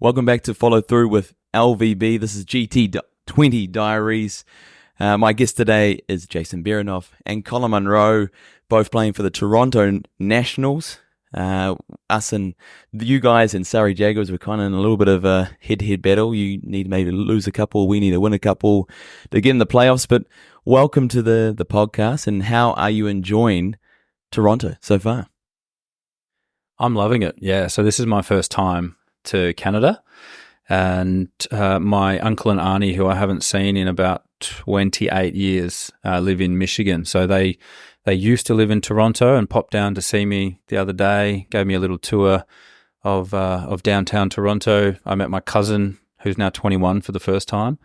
Welcome back to Follow Through with LVB. This is GT20 Diaries. My guest today is Jason Behrendorff and Colin Munro, both playing for the Toronto Nationals. Us and you guys and Surrey Jaguars were kind of in a little bit of a head-to-head battle. You need maybe to lose a couple, we need to win a couple to get in the playoffs. But welcome to the podcast, and how are you enjoying Toronto so far? I'm loving it, yeah. So this is my first time to Canada, and my uncle and auntie, who I haven't seen in about 28 years, live in Michigan. So they used to live in Toronto and popped down to see me the other day, gave me a little tour of downtown Toronto. I met my cousin, who's now 21 for the first time.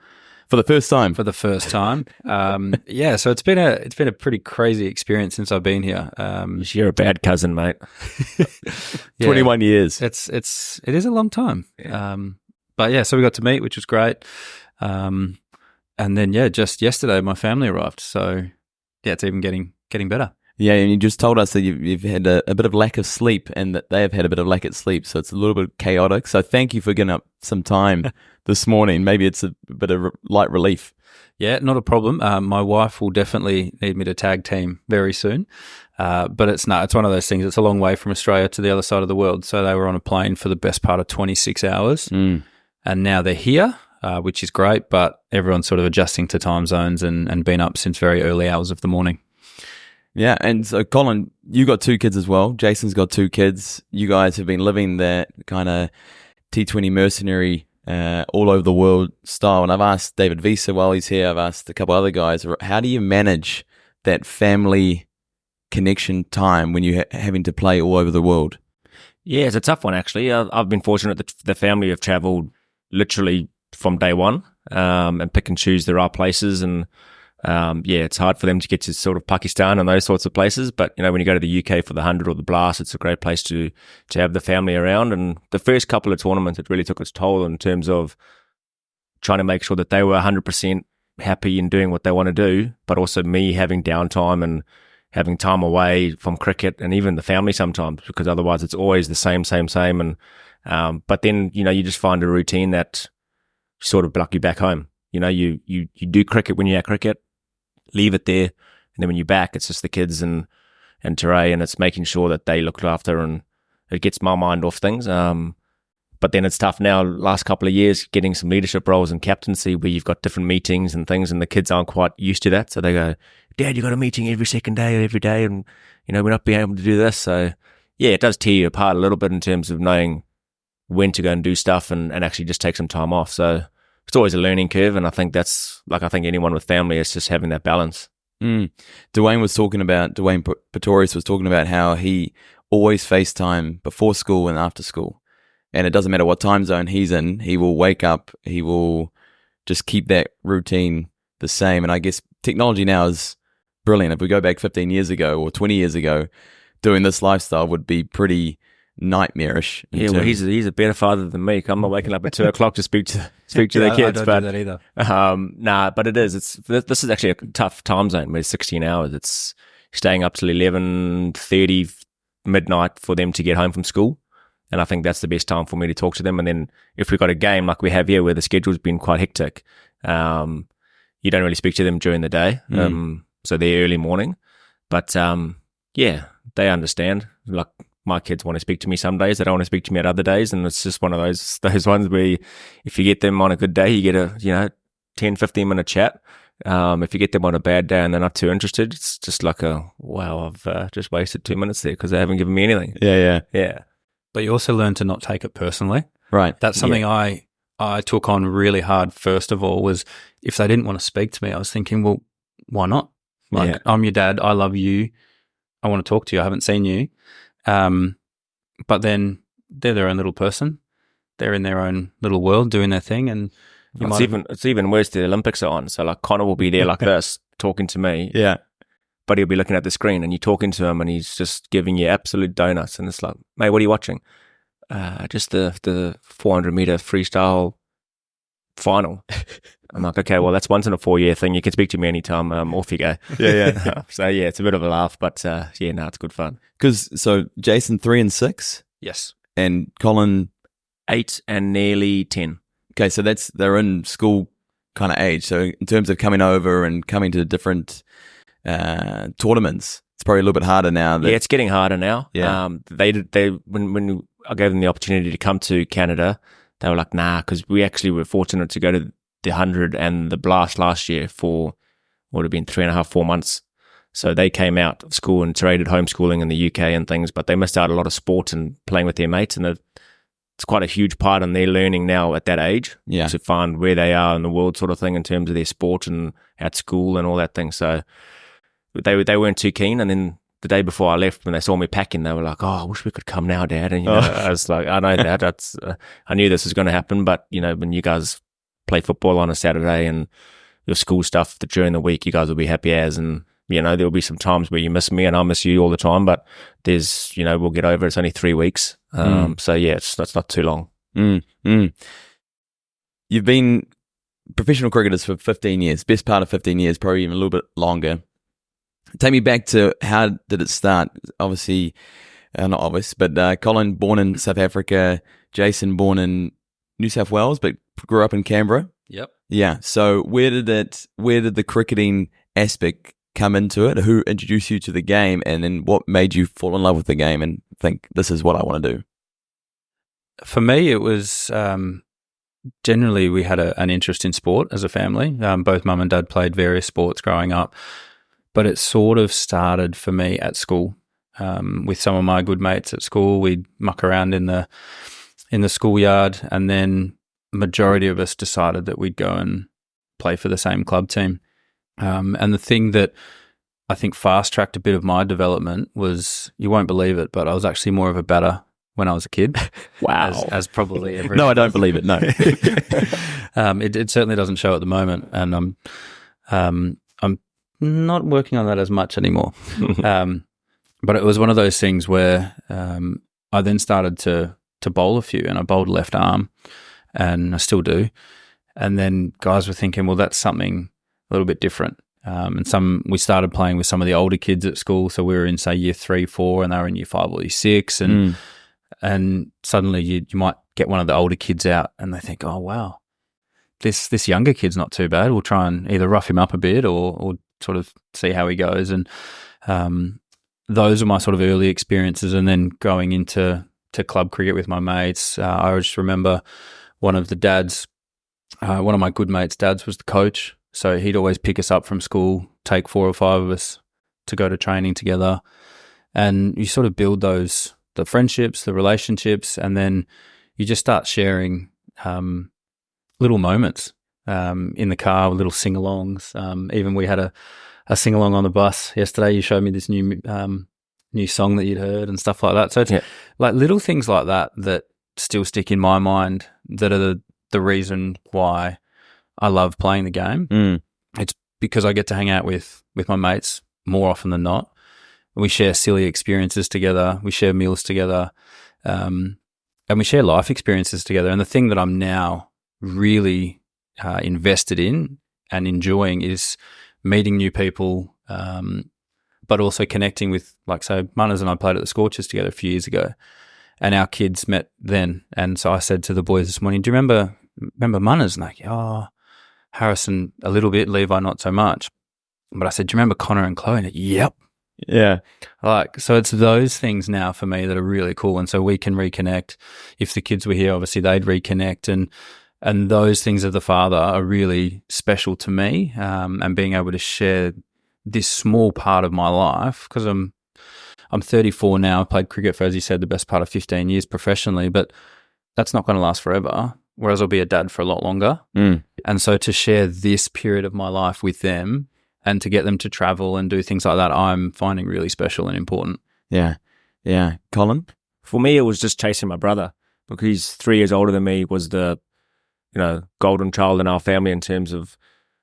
For the first time? For the first time. Yeah, so it's been a pretty crazy experience since I've been here. You're a bad cousin, mate. 21 years. It is a long time. Yeah. But yeah, so we got to meet, which was great. And then, yeah, just yesterday my family arrived. So yeah, it's even getting better. Yeah, and you just told us that you've had a bit of lack of sleep, and that they have had a bit of lack of sleep, so it's a little bit chaotic. So thank you for getting up some time this morning. Maybe it's a bit of light relief. Yeah, not a problem. My wife will definitely need me to tag team very soon, but it's one of those things. It's a long way from Australia to the other side of the world, so they were on a plane for the best part of 26 hours, and now they're here, which is great, but everyone's sort of adjusting to time zones and been up since very early hours of the morning. Yeah, and so Colin, you got two kids as well. Jason's got two kids. You guys have been living that kind of T20 mercenary all over the world style. And I've asked David Visa while he's here, I've asked a couple other guys, how do you manage that family connection time when you're having to play all over the world? Yeah, it's a tough one, actually. I've been fortunate that the family have travelled literally from day one, and pick and choose the right places. And yeah, it's hard for them to get to sort of Pakistan and those sorts of places. But, when you go to the UK for the 100 or the Blast, it's a great place to have the family around. And the first couple of tournaments, it really took its toll in terms of trying to make sure that they were 100% happy in doing what they want to do, but also me having downtime and having time away from cricket and even the family sometimes, because otherwise it's always the same. And but then, you just find a routine that sort of block you back home. You do cricket when you're at cricket, leave it there, and then when you're back, it's just the kids and Teray, and it's making sure that they looked after, and it gets my mind off things. But then it's tough now, last couple of years, getting some leadership roles and captaincy where you've got different meetings and things, and the kids aren't quite used to that. So they go, Dad, you got a meeting every second day, every day, and we're not being able to do this. So yeah, it does tear you apart a little bit in terms of knowing when to go and do stuff and actually just take some time off. So it's always a learning curve, and I think that's, like, I think anyone with family is just having that balance. Dwayne Pretorius was talking about how he always FaceTime before school and after school, and it doesn't matter what time zone he's in, he will wake up, he will just keep that routine the same. And I guess technology now is brilliant. If we go back 15 years ago or 20 years ago, doing this lifestyle would be pretty nightmarish. Yeah, well, he's a better father than me. I'm not waking up at 2 o'clock to speak to their kids. I don't do that either. Nah, but it is. This is actually a tough time zone where it's 16 hours. It's staying up till 11:30 midnight for them to get home from school, and I think that's the best time for me to talk to them. And then if we've got a game like we have here, where the schedule's been quite hectic, you don't really speak to them during the day. So they're early morning, but yeah, they understand. Like, my kids want to speak to me some days, they don't want to speak to me at other days, and it's just one of those ones where if you get them on a good day, you get a 10-15 minute chat. If you get them on a bad day and they're not too interested, it's just like wow, I've just wasted 2 minutes there because they haven't given me anything. Yeah. But you also learn to not take it personally. Right. That's something I took on really hard. First of all, was if they didn't want to speak to me, I was thinking, well, why not? Like, I'm your dad, I love you, I want to talk to you, I haven't seen you. But then they're their own little person. They're in their own little world doing their thing, and it's even worse. The Olympics are on, so like Connor will be there like this talking to me. Yeah, but he'll be looking at the screen, and you're talking to him, and he's just giving you absolute donuts. And it's like, mate, what are you watching? Just the 400-meter freestyle final. I'm like, okay, well, that's once in a 4-year thing. You can speak to me anytime. Off you go. Yeah. So yeah, it's a bit of a laugh, but it's good fun. So Jason 3 and 6, yes, and Colin 8 and nearly 10. Okay, so they're in school kind of age. So in terms of coming over and coming to different tournaments, it's probably a little bit harder now. Yeah, it's getting harder now. Yeah. They when I gave them the opportunity to come to Canada, they were like, nah, because we actually were fortunate to go to the 100 and the Blast last year for what would have been 3.5, 4 months. So they came out of school and traded homeschooling in the UK and things, but they missed out a lot of sport and playing with their mates, and it's quite a huge part in their learning now at that age to find where they are in the world sort of thing in terms of their sport and at school and all that thing. So they weren't too keen, and then the day before I left, when they saw me packing, they were like, "Oh, I wish we could come now, Dad." And I was like, "I know that. That's I knew this was going to happen, but when you guys play football on a Saturday and your school stuff during the week, you guys will be happy as." And there'll be some times where you miss me and I miss you all the time, but there's we'll get over it. It's only 3 weeks, so yeah, that's not too long. You've been professional cricketers for 15 years, best part of 15 years, probably even a little bit longer. Take me back to how did it start? Obviously, not obvious, but Colin born in South Africa, Jason born in New South Wales, but grew up in Canberra. Yep. Yeah. So where did the cricketing aspect come into it? Who introduced you to the game, and then what made you fall in love with the game and think this is what I want to do? For me, it was generally we had an interest in sport as a family. Both mum and dad played various sports growing up. But it sort of started for me at school with some of my good mates at school. We'd muck around in the schoolyard, and then majority of us decided that we'd go and play for the same club team. And the thing that I think fast-tracked a bit of my development was, you won't believe it, but I was actually more of a batter when I was a kid. Wow. As probably everyone. No, I don't believe it, no. It certainly doesn't show at the moment, and I'm not working on that as much anymore. But it was one of those things where I then started to bowl a few, and I bowled left arm, and I still do. And then guys were thinking, well, that's something a little bit different. And we started playing with some of the older kids at school. So we were in, say, year 3, 4, and they were in year 5 or year 6. And suddenly you might get one of the older kids out, and they think, oh, wow, this younger kid's not too bad. We'll try and either rough him up a bit or sort of see how he goes. And those are my sort of early experiences. And then going into club cricket with my mates, I just remember one of my good mates' dads was the coach. So he'd always pick us up from school, take 4 or 5 of us to go to training together. And you sort of build the friendships, the relationships, and then you just start sharing little moments in the car, little sing-alongs. Even we had a sing-along on the bus yesterday. You showed me this new song that you'd heard and stuff like that. So it's like little things like that still stick in my mind, that are the reason why I love playing the game. It's because I get to hang out with my mates more often than not. We share silly experiences together. We share meals together. And we share life experiences together. And the thing that I'm now really invested in and enjoying is meeting new people, but also connecting with, like, so Munners and I played at the Scorchers together a few years ago, and our kids met then. And so I said to the boys this morning, do you remember Munners? And like, oh, Harrison a little bit, Levi not so much. But I said, do you remember Connor and Chloe? And yep. Yeah. So it's those things now for me that are really cool. And so we can reconnect. If the kids were here, obviously they'd reconnect. And those things of the father are really special to me. And being able to share this small part of my life, because I'm 34 now. I played cricket for, as you said, the best part of 15 years professionally, but that's not going to last forever. Whereas I'll be a dad for a lot longer. And so to share this period of my life with them and to get them to travel and do things like that, I'm finding really special and important. Yeah. Yeah. Colin? For me, it was just chasing my brother, because he's 3 years older than me, was the, golden child in our family in terms of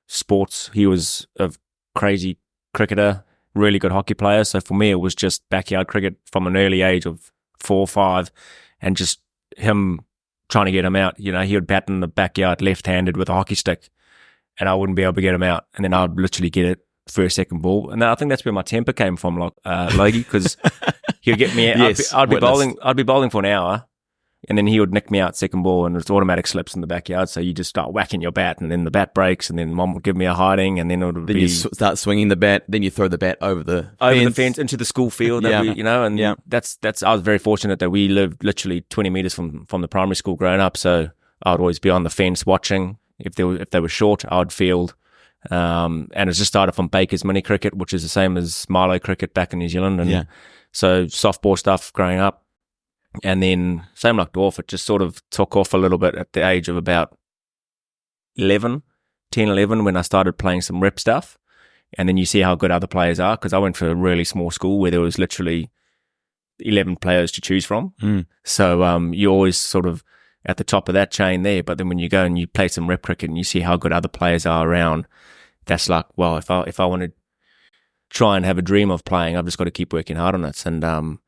sports. He was a crazy cricketer, really good hockey player. So for me, it was just backyard cricket from an early age of 4 or 5, and just him trying to get him out. He would bat in the backyard left-handed with a hockey stick, and I wouldn't be able to get him out. And then I'd literally get it first, second ball. And I think that's where my temper came from, Logie, because he'd get me out. Yes, I'd be bowling for an hour, and then he would nick me out second ball, and it's automatic slips in the backyard. So you just start whacking your bat, and then the bat breaks, and then mom would give me a hiding, and then it would Then you start swinging the bat. Then you throw the bat over the fence into the school field. That we, and that's. I was very fortunate that we lived literally 20 meters from the primary school growing up. So I would always be on the fence watching. If they were short, I would field. And it just started from Baker's mini cricket, which is the same as Milo cricket back in New Zealand, and so softball stuff growing up. And then, same like Dorff, it just sort of took off a little bit at the age of about 10, 11, when I started playing some rep stuff. And then you see how good other players are, because I went to a really small school where there was literally 11 players to choose from. So you're always sort of at the top of that chain there. But then when you go and you play some rep cricket and you see how good other players are around, that's like, well, if I want to try and have a dream of playing, I've just got to keep working hard on it. And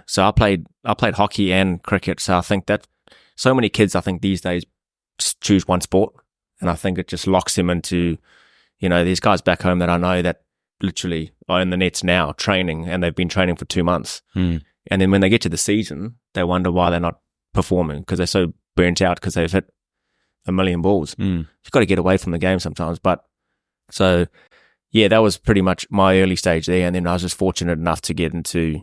so I played hockey and cricket. So I think that so many kids, I think these days, just choose one sport, and I think it just locks them into, these guys back home that I know that literally are in the nets now training, and they've been training for 2 months. And then when they get to the season, they wonder why they're not performing, because they're so burnt out because they've hit a million balls. You've got to get away from the game sometimes. But so, that was pretty much my early stage there. And then I was just fortunate enough to get into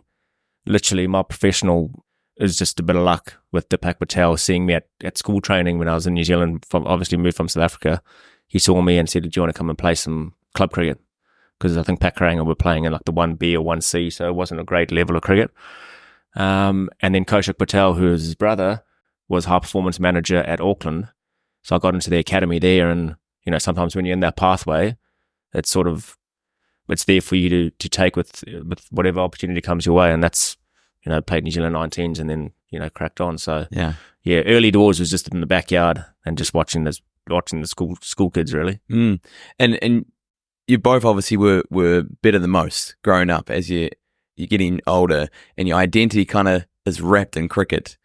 literally my professional is just a bit of luck with Deepak Patel seeing me at school training when I was in New Zealand, obviously moved from South Africa. He saw me and said, do you want to come and play some club cricket? Because I think Pakuranga were playing in like the 1B or 1C, so it wasn't a great level of cricket. And then Kaushik Patel, who is his brother, was high performance manager at Auckland. So I got into the academy there, and sometimes when you're in that pathway, it's there for you to take with whatever opportunity comes your way. And that's, played New Zealand 19s and then, cracked on. So early doors was just in the backyard and just watching the school kids really. And you both obviously were better than most growing up. As you're getting older, and your identity kind of is wrapped in cricket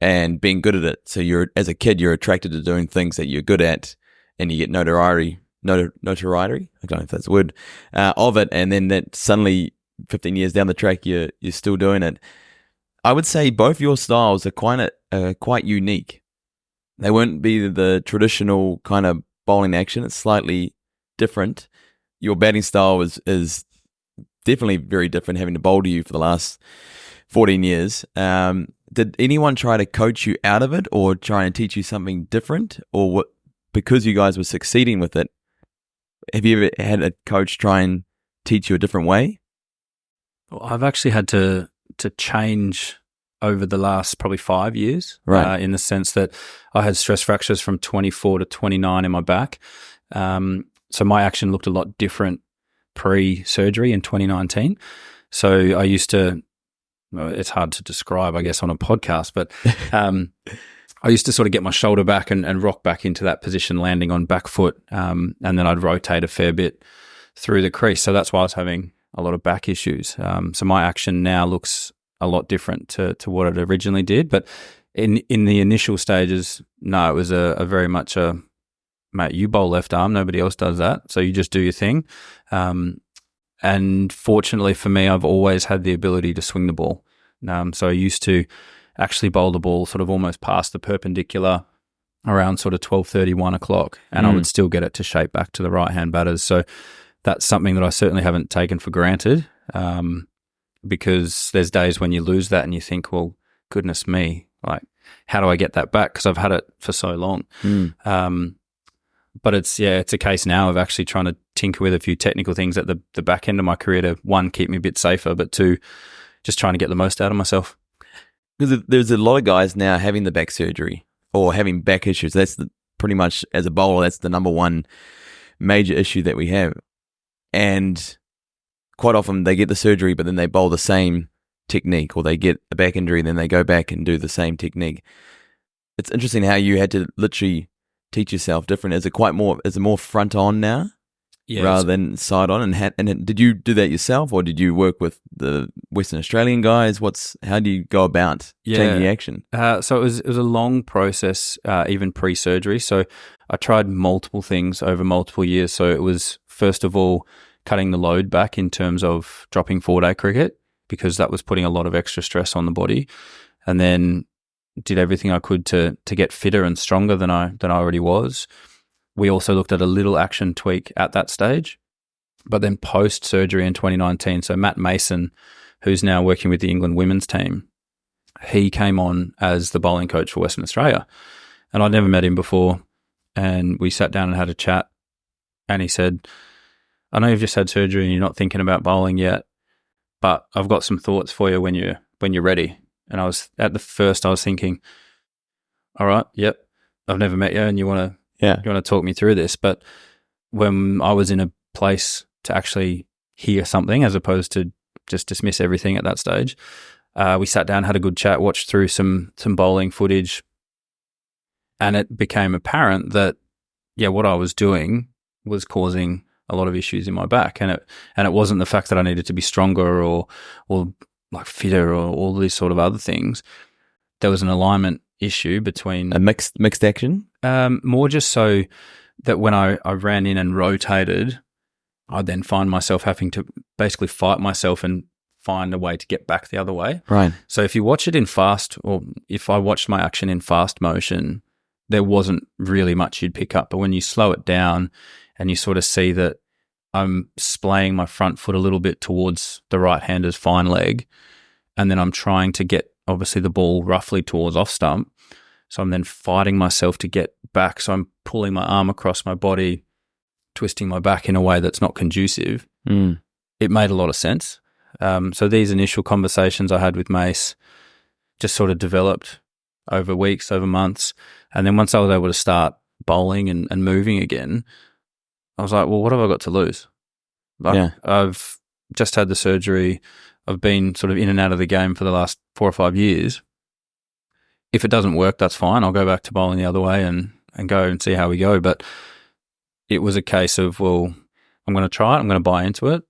and being good at it. So as a kid, you're attracted to doing things that you're good at, and you get notoriety, I don't know if that's a word, of it. And then that suddenly 15 years down the track, you're still doing it. I would say both your styles are quite unique. They wouldn't be the traditional kind of bowling action. It's slightly different. Your batting style is definitely very different, having to bowl to you for the last 14 years. Did anyone try to coach you out of it, or try and teach you something different? Or what, because you guys were succeeding with it, have you ever had a coach try and teach you a different way? Well, I've actually had to change over the last probably 5 years, right? In the sense that I had stress fractures from 24 to 29 in my back. So my action looked a lot different pre-surgery in 2019. So I used to, it's hard to describe, I guess, on a podcast, but I used to sort of get my shoulder back and rock back into that position, landing on back foot, and then I'd rotate a fair bit through the crease. So that's why I was having a lot of back issues. So my action now looks a lot different to what it originally did. But in the initial stages, no, it was a very much a, mate, you bowl left arm, nobody else does that, so you just do your thing. And fortunately for me, I've always had the ability to swing the ball. So I used to actually bowl the ball sort of almost past the perpendicular around sort of 12:30, 1 o'clock, and I would still get it to shape back to the right-hand batters. So that's something that I certainly haven't taken for granted, because there's days when you lose that and you think, well, goodness me, like, how do I get that back? Because I've had it for so long. But it's a case now of actually trying to tinker with a few technical things at the back end of my career to, one, keep me a bit safer, but two, just trying to get the most out of myself. Because there's a lot of guys now having the back surgery or having back issues. That's pretty much, as a bowler, that's the number one major issue that we have. And quite often they get the surgery, but then they bowl the same technique, or they get a back injury and then they go back and do the same technique. It's interesting how you had to literally teach yourself different. Is it more front on now, rather than side on? And did you do that yourself, or did you work with the Western Australian guys? How do you go about changing the action? So it was a long process, even pre-surgery. So I tried multiple things over multiple years. So it was, first of all, cutting the load back in terms of dropping 4-day cricket, because that was putting a lot of extra stress on the body. And then did everything I could to get fitter and stronger than I already was. We also looked at a little action tweak at that stage. But then post-surgery in 2019, so Matt Mason, who's now working with the England women's team, he came on as the bowling coach for Western Australia. And I'd never met him before. And we sat down and had a chat. And he said, I know you've just had surgery and you're not thinking about bowling yet, but I've got some thoughts for you when you're ready. And I was thinking, all right, yep, I've never met you and you want to talk me through this. But when I was in a place to actually hear something as opposed to just dismiss everything at that stage, we sat down, had a good chat, watched through some bowling footage, and it became apparent that, what I was doing was causing a lot of issues in my back. And it wasn't the fact that I needed to be stronger or like fitter or all these sort of other things. There was an alignment issue between a mixed action. More just so that when I ran in and rotated, I'd then find myself having to basically fight myself and find a way to get back the other way. Right. So if you watch it in fast, or if I watched my action in fast motion, there wasn't really much you'd pick up. But when you slow it down and you sort of see that I'm splaying my front foot a little bit towards the right-hander's fine leg, and then I'm trying to get, obviously, the ball roughly towards off stump. So I'm then fighting myself to get back. So I'm pulling my arm across my body, twisting my back in a way that's not conducive. It made a lot of sense. So these initial conversations I had with Mace just sort of developed over weeks, over months. And then once I was able to start bowling and moving again, I was like, well, what have I got to lose? I've just had the surgery. I've been sort of in and out of the game for the last 4 or 5 years. If it doesn't work, that's fine. I'll go back to bowling the other way and go and see how we go. But it was a case of, well, I'm going to try it. I'm going to buy into it.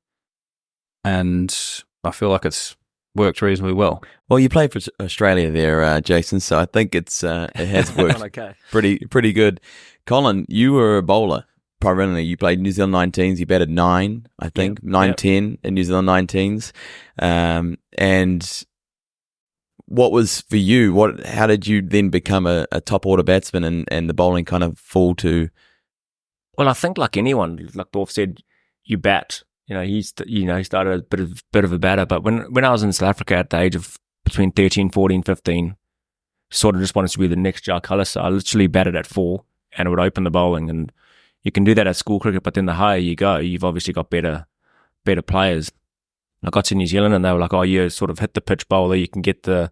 And I feel like it's worked reasonably well. Well, you played for Australia there, Jason, so I think it has worked okay. pretty good. Colin, you were a bowler primarily. You played New Zealand 19s. You batted 9, I think, 9-10 in New Zealand 19s. And what was for you? How did you then become a top order batsman and the bowling kind of fall to? Well, I think like anyone, like Dorff said, you bat. He started a bit of a batter, but when I was in South Africa at the age of between 13, 14, 15, sort of just wanted to be the next Joe Cullis. So I literally batted at 4 and it would open the bowling. And you can do that at school cricket, but then the higher you go, you've obviously got better players. I got to New Zealand and they were like, oh, you sort of hit the pitch bowler. You can get the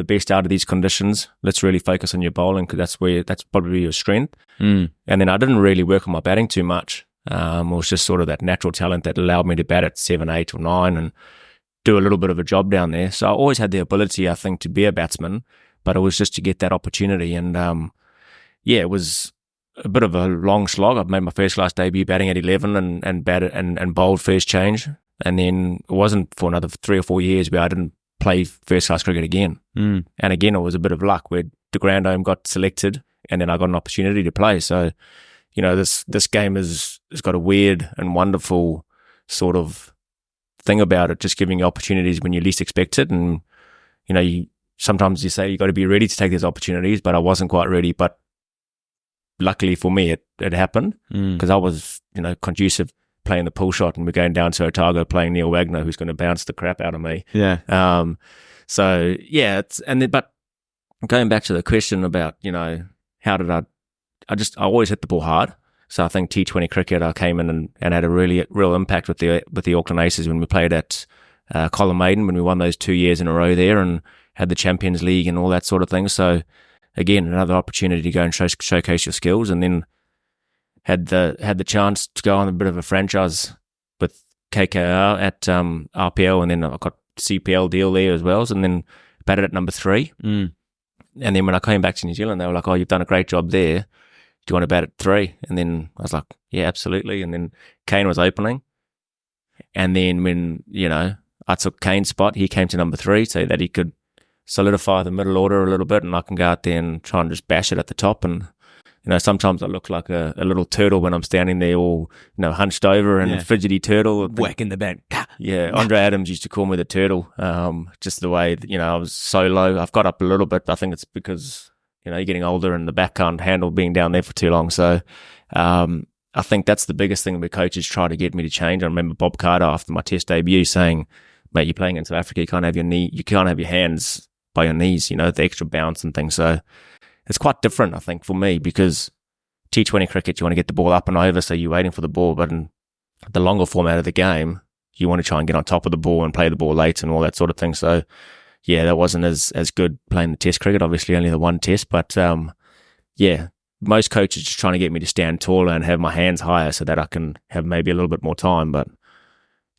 best out of these conditions. Let's really focus on your bowling because that's probably your strength. And then I didn't really work on my batting too much. It was just sort of that natural talent that allowed me to bat at 7, 8 or 9 and do a little bit of a job down there. So I always had the ability, I think, to be a batsman, but it was just to get that opportunity. And it was a bit of a long slog. I've made my first class debut batting at 11 and batted and bowled first change. And then it wasn't for another 3 or 4 years where I didn't play first class cricket again. And again, it was a bit of luck where De Grandome got selected and then I got an opportunity to play. So, this game has got a weird and wonderful sort of thing about it, just giving you opportunities when you least expect it. And, sometimes you say you got to be ready to take these opportunities, but I wasn't quite ready. But luckily for me, it happened because I was, conducive playing the pull shot and we're going down to Otago playing Neil Wagner, who's going to bounce the crap out of me. Yeah. But going back to the question about, how did I always hit the ball hard. So I think T20 Cricket, I came in and had a real impact with the Auckland Aces when we played at Colin Maiden, when we won those 2 years in a row there and had the Champions League and all that sort of thing. So again, another opportunity to go and showcase your skills, and then had the chance to go on a bit of a franchise with KKR at RPL, and then I got CPL deal there as well, and then batted at number 3. And then when I came back to New Zealand, they were like, oh, you've done a great job there. Do you want to bat at 3? And then I was like, yeah, absolutely. And then Kane was opening. And then when, I took Kane's spot, he came to number 3 so that he could solidify the middle order a little bit and I can go out there and try and just bash it at the top. And sometimes I look like a little turtle when I'm standing there all, hunched over and fidgety turtle. Whack in the back. Yeah, Andre Adams used to call me the turtle, just the way, I was so low. I've got up a little bit. I think it's because, you're getting older and the back can't handle being down there for too long. So I think that's the biggest thing that coaches try to get me to change. I remember Bob Carter after my test debut saying, mate, you're playing in South Africa, you can't have your hands by your knees, the extra bounce and things. So it's quite different, I think, for me, because T20 cricket, you want to get the ball up and over, so you're waiting for the ball. But in the longer format of the game, you want to try and get on top of the ball and play the ball late and all that sort of thing. So, yeah, that wasn't as good playing the test cricket, obviously only the one test. But, most coaches just trying to get me to stand taller and have my hands higher so that I can have maybe a little bit more time. But,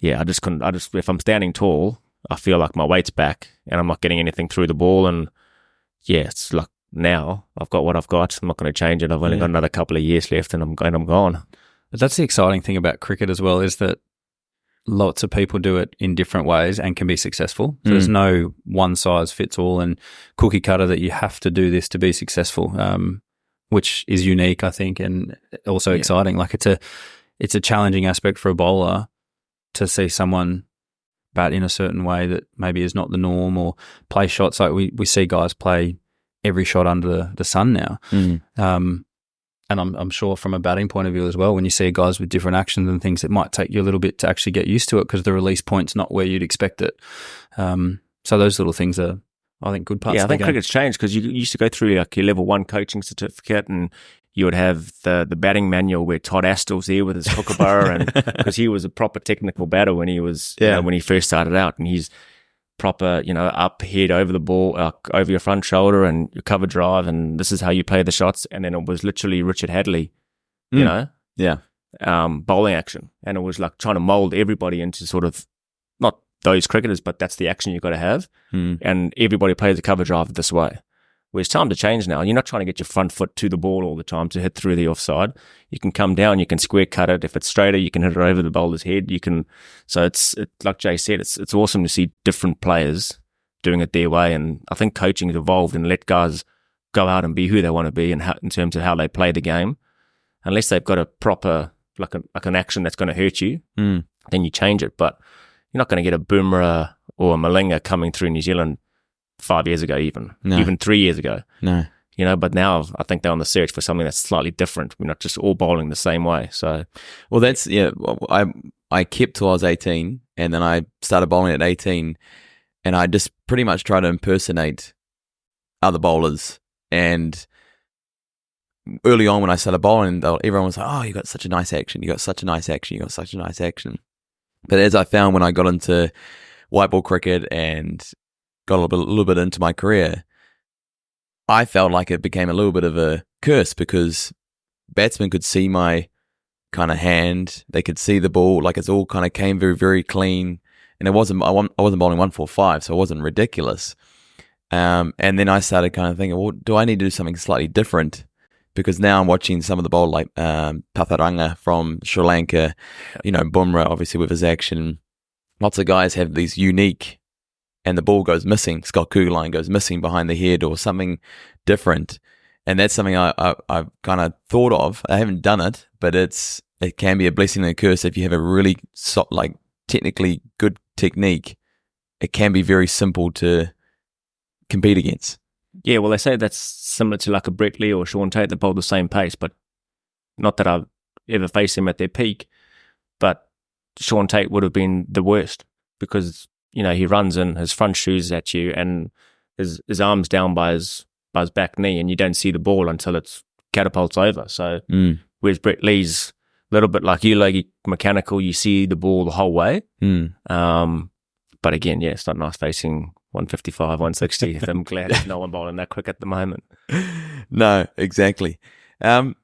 yeah, I just couldn't. If I'm standing tall, I feel like my weight's back and I'm not getting anything through the ball. And, yeah, it's like now I've got what I've got. I'm not going to change it. I've only got another couple of years left and I'm gone. But that's the exciting thing about cricket as well, is that lots of people do it in different ways and can be successful. So there's no one size fits all and cookie cutter that you have to do this to be successful, which is unique, I think, and also exciting. Like it's a challenging aspect for a bowler to see someone bat in a certain way that maybe is not the norm, or play shots like we see guys play every shot under the sun now. And I'm sure from a batting point of view as well, when you see guys with different actions and things, it might take you a little bit to actually get used to it because the release point's not where you'd expect it. So those little things are, I think, good parts of the game. Yeah, I think cricket's changed because you used to go through like your level 1 coaching certificate and you would have the batting manual where Todd Astor's there with his kookaburra, and because he was a proper technical batter when he was when he first started out, and he's proper, up, head over the ball, over your front shoulder and your cover drive, and this is how you play the shots. And then it was literally Richard Hadley, bowling action, and it was like trying to mold everybody into sort of not those cricketers, but that's the action you've got to have, and everybody plays the cover drive this way. Well, it's time to change now. You're not trying to get your front foot to the ball all the time to hit through the offside. You can come down, you can square cut it. If it's straighter, you can hit it over the bowler's head. So it's like Jay said, it's awesome to see different players doing it their way. And I think coaching has evolved and let guys go out and be who they want to be, and in terms of how they play the game. Unless they've got a proper, like an action that's going to hurt you, then you change it. But you're not going to get a Boomerang or a Malinga coming through New Zealand 5 years ago, even 3 years ago. No. But now I think they're on the search for something that's slightly different. We're not just all bowling the same way. So, well, that's, I kept till I was 18, and then I started bowling at 18, and I just pretty much tried to impersonate other bowlers. And early on when I started bowling, everyone was like, oh, you got such a nice action. You got such a nice action. You got such a nice action. But as I found when I got into white ball cricket and got a little bit into my career, I felt like it became a little bit of a curse because batsmen could see my kind of hand. They could see the ball. Like, it's all kind of came very, very clean. And I wasn't bowling 145, so it wasn't ridiculous. And then I started kind of thinking, well, do I need to do something slightly different? Because now I'm watching some of the bowl like Patharanga from Sri Lanka, Bumrah, obviously with his action. Lots of guys have these unique, and the ball goes missing. Scott Kugelheim goes missing behind the head or something different. And that's something I've kind of thought of. I haven't done it, but it can be a blessing and a curse if you have a really technically good technique. It can be very simple to compete against. Yeah, well, they say that's similar to like a Brett Lee or Sean Tate that bowl the same pace, but not that I've ever faced them at their peak. But Sean Tate would have been the worst because, he runs in, his front shoes at you, and his arm's down by his back knee, and you don't see the ball until it's catapults over. So whereas Brett Lee's a little bit like you, like mechanical, you see the ball the whole way. But again, it's not nice facing 155, 160. I'm glad there's no one bowling that quick at the moment. No, exactly. You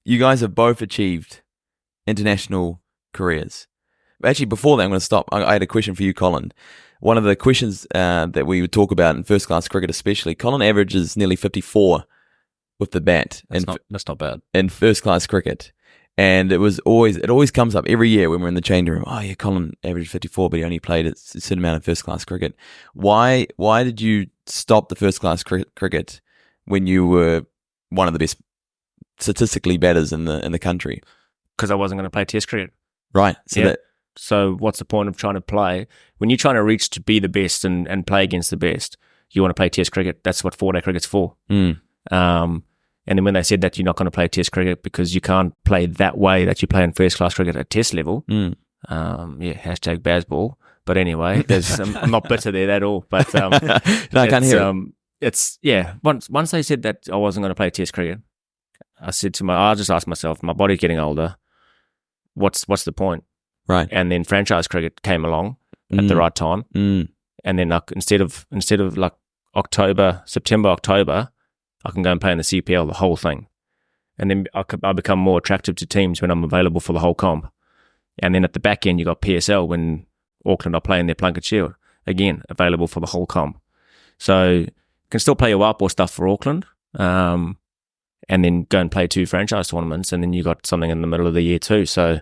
guys have both achieved international careers. Actually, before that, I'm going to stop. I had a question for you, Colin. One of the questions that we would talk about in first-class cricket especially, Colin averages nearly 54 with the bat. That's not bad. In first-class cricket. And it always comes up every year when we're in the change room. Oh yeah, Colin averaged 54, but he only played a certain amount of first class cricket. Why did you stop the first class cricket when you were one of the best statistically batters in the country. Because I wasn't going to play Test cricket. Right. So what's the point of trying to play when you're trying to reach to be the best and play against the best? You want to play Test cricket. That's what 4-day cricket's for. And then when they said that you're not going to play Test cricket because you can't play that way that you play in first class cricket at Test level, hashtag Bazball. But anyway, I'm not bitter there at all. But no, I can't hear it. Once they said that I wasn't going to play Test cricket, I just asked myself, my body's getting older. What's the point? Right. And then franchise cricket came along at the right time. And then instead of like September, October, I can go and play in the CPL, the whole thing. And then I become more attractive to teams when I'm available for the whole comp. And then at the back end, you got PSL when Auckland are playing their Plunket Shield. Again, available for the whole comp. So you can still play your white ball stuff for Auckland, and then go and play 2 franchise tournaments, and then you got something in the middle of the year too. So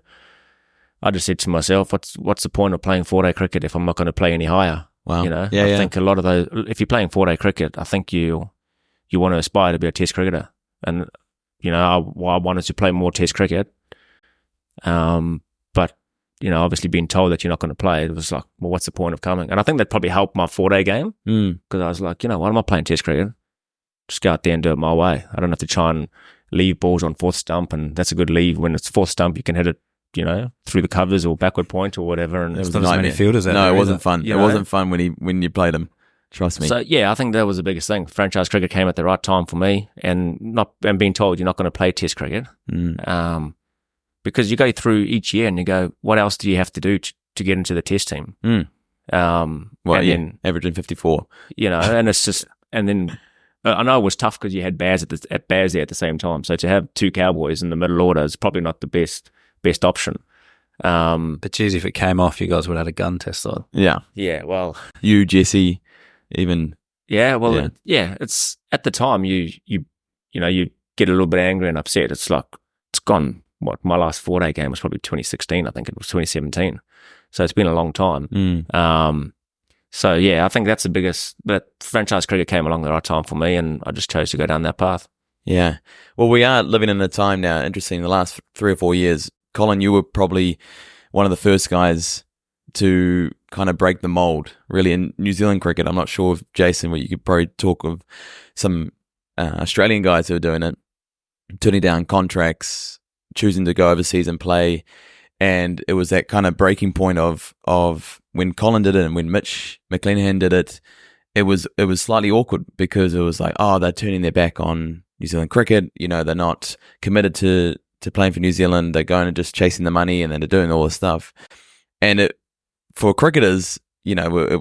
I just said to myself, what's the point of playing 4-day cricket if I'm not going to play any higher? Wow. I think a lot of those, if you're playing 4-day cricket, I think you want to aspire to be a Test cricketer. And, I wanted to play more Test cricket. But, obviously being told that you're not going to play, it was like, well, what's the point of coming? And I think that probably helped my 4-day game because I was like, what am I playing Test cricket? Just go out there and do it my way. I don't have to try and leave balls on 4th stump, and that's a good leave. When it's 4th stump, you can hit it, through the covers or backward point or whatever. And there's not as many fielders out there. No, it wasn't fun. It wasn't fun when you played them. Trust me. So I think that was the biggest thing. Franchise cricket came at the right time for me, and being told you're not going to play Test cricket, because you go through each year and you go, what else do you have to do to get into the Test team? Then averaging 54. And it's just, and then I know it was tough because you had Baz Baz there at the same time. So to have 2 Cowboys in the middle order is probably not the best option. But geez, if it came off, you guys would have had a gun test on. Yeah. Yeah. Well, you, Jesse. Even it's at the time you get a little bit angry and upset. It's like it's gone. My last 4-day game was probably 2016. I think it was 2017. So it's been a long time. I think that's the biggest. But franchise cricket came along the right time for me, and I just chose to go down that path. Yeah. Well, we are living in a time now. Interesting. The last 3 or 4 years, Colin, you were probably one of the first guys to kind of break the mold, really, in New Zealand cricket. I'm not sure if Jason, you could probably talk of some Australian guys who are doing it, turning down contracts, choosing to go overseas and play. And it was that kind of breaking point of when Colin did it and when Mitch McClenaghan did it. It was slightly awkward because it was like, they're turning their back on New Zealand cricket. They're not committed to playing for New Zealand. They're going and just chasing the money, and then they're doing all this stuff. And for cricketers,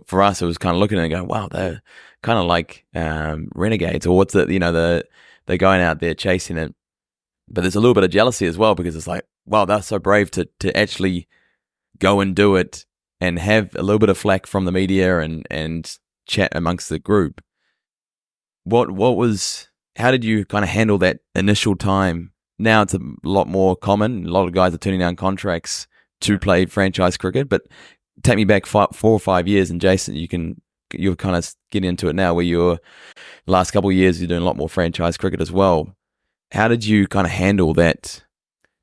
for us, it was kind of looking at it and going, wow, they're kind of like renegades, or what's it, they're going out there chasing it. But there's a little bit of jealousy as well, because it's like, wow, they're so brave to actually go and do it and have a little bit of flack from the media and chat amongst the group. How did you kind of handle that initial time? Now it's a lot more common. A lot of guys are turning down contracts to play franchise cricket, but take me back 4 or 5 years, and Jason, you're kind of getting into it now, where the last couple of years you're doing a lot more franchise cricket as well. How did you kind of handle that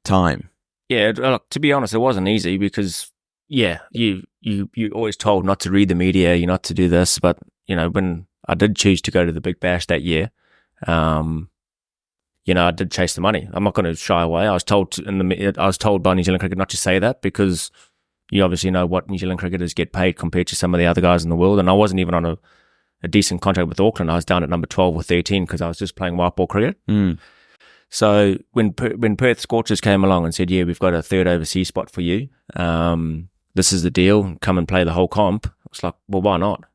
time? Yeah, look, to be honest, it wasn't easy because you're always told not to read the media, you're not to do this. But when I did choose to go to the Big Bash that year, I did chase the money. I'm not going to shy away. I was told by New Zealand Cricket not to say that, because you obviously know what New Zealand cricketers get paid compared to some of the other guys in the world. And I wasn't even on a decent contract with Auckland. I was down at number 12 or 13 because I was just playing white ball cricket. So when Perth Scorchers came along and said, we've got a 3rd overseas spot for you, this is the deal, come and play the whole comp, I was like, well, why not?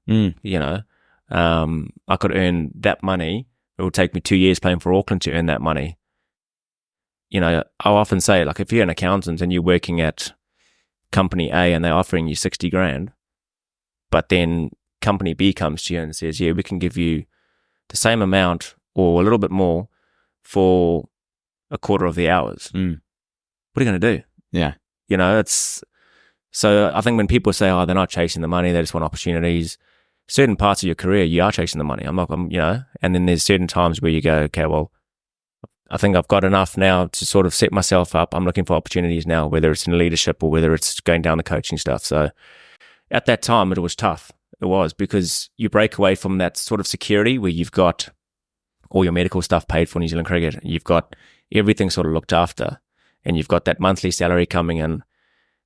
I could earn that money. It would take me 2 years playing for Auckland to earn that money. I often say, like, if you're an accountant and you're working at company A and they're offering you 60 grand, but then company B comes to you and says, we can give you the same amount or a little bit more for a quarter of the hours. What are you going to do? Yeah. It's, so I think when people say, they're not chasing the money, they just want opportunities, certain parts of your career, you are chasing the money. And then there's certain times where you go, okay, well, I think I've got enough now to sort of set myself up. I'm looking for opportunities now, whether it's in leadership or whether it's going down the coaching stuff. So at that time, it was tough. It was, because you break away from that sort of security where you've got all your medical stuff paid for New Zealand cricket. You've got everything sort of looked after, and you've got that monthly salary coming in,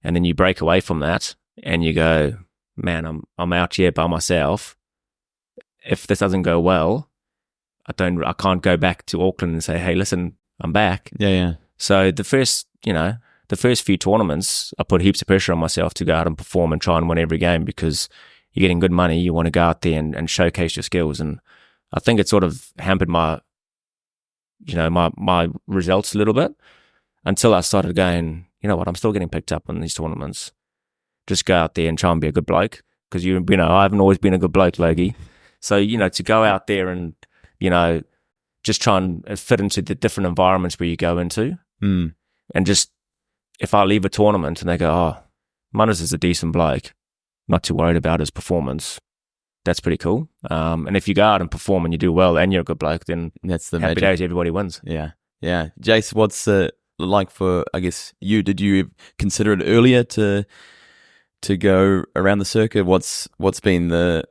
and then you break away from that and you go, man, I'm out here by myself. If this doesn't go well, I can't go back to Auckland and say, hey, listen, I'm back. Yeah. So the first few tournaments, I put heaps of pressure on myself to go out and perform and try and win every game, because you're getting good money. You want to go out there and showcase your skills. And I think it sort of hampered my results a little bit, until I started going, you know what, I'm still getting picked up in these tournaments. Just go out there and try and be a good bloke, because I haven't always been a good bloke, Logie. So, to go out there and, just try and fit into the different environments where you go into. Mm. And just, if I leave a tournament and they go, oh, Munners is a decent bloke, not too worried about his performance, that's pretty cool. And if you go out and perform and you do well and you're a good bloke, then that's the happy magic. days, everybody wins. Yeah. Jace, what's it like for, I guess, you? Did you consider it earlier to go around the circuit? What's been the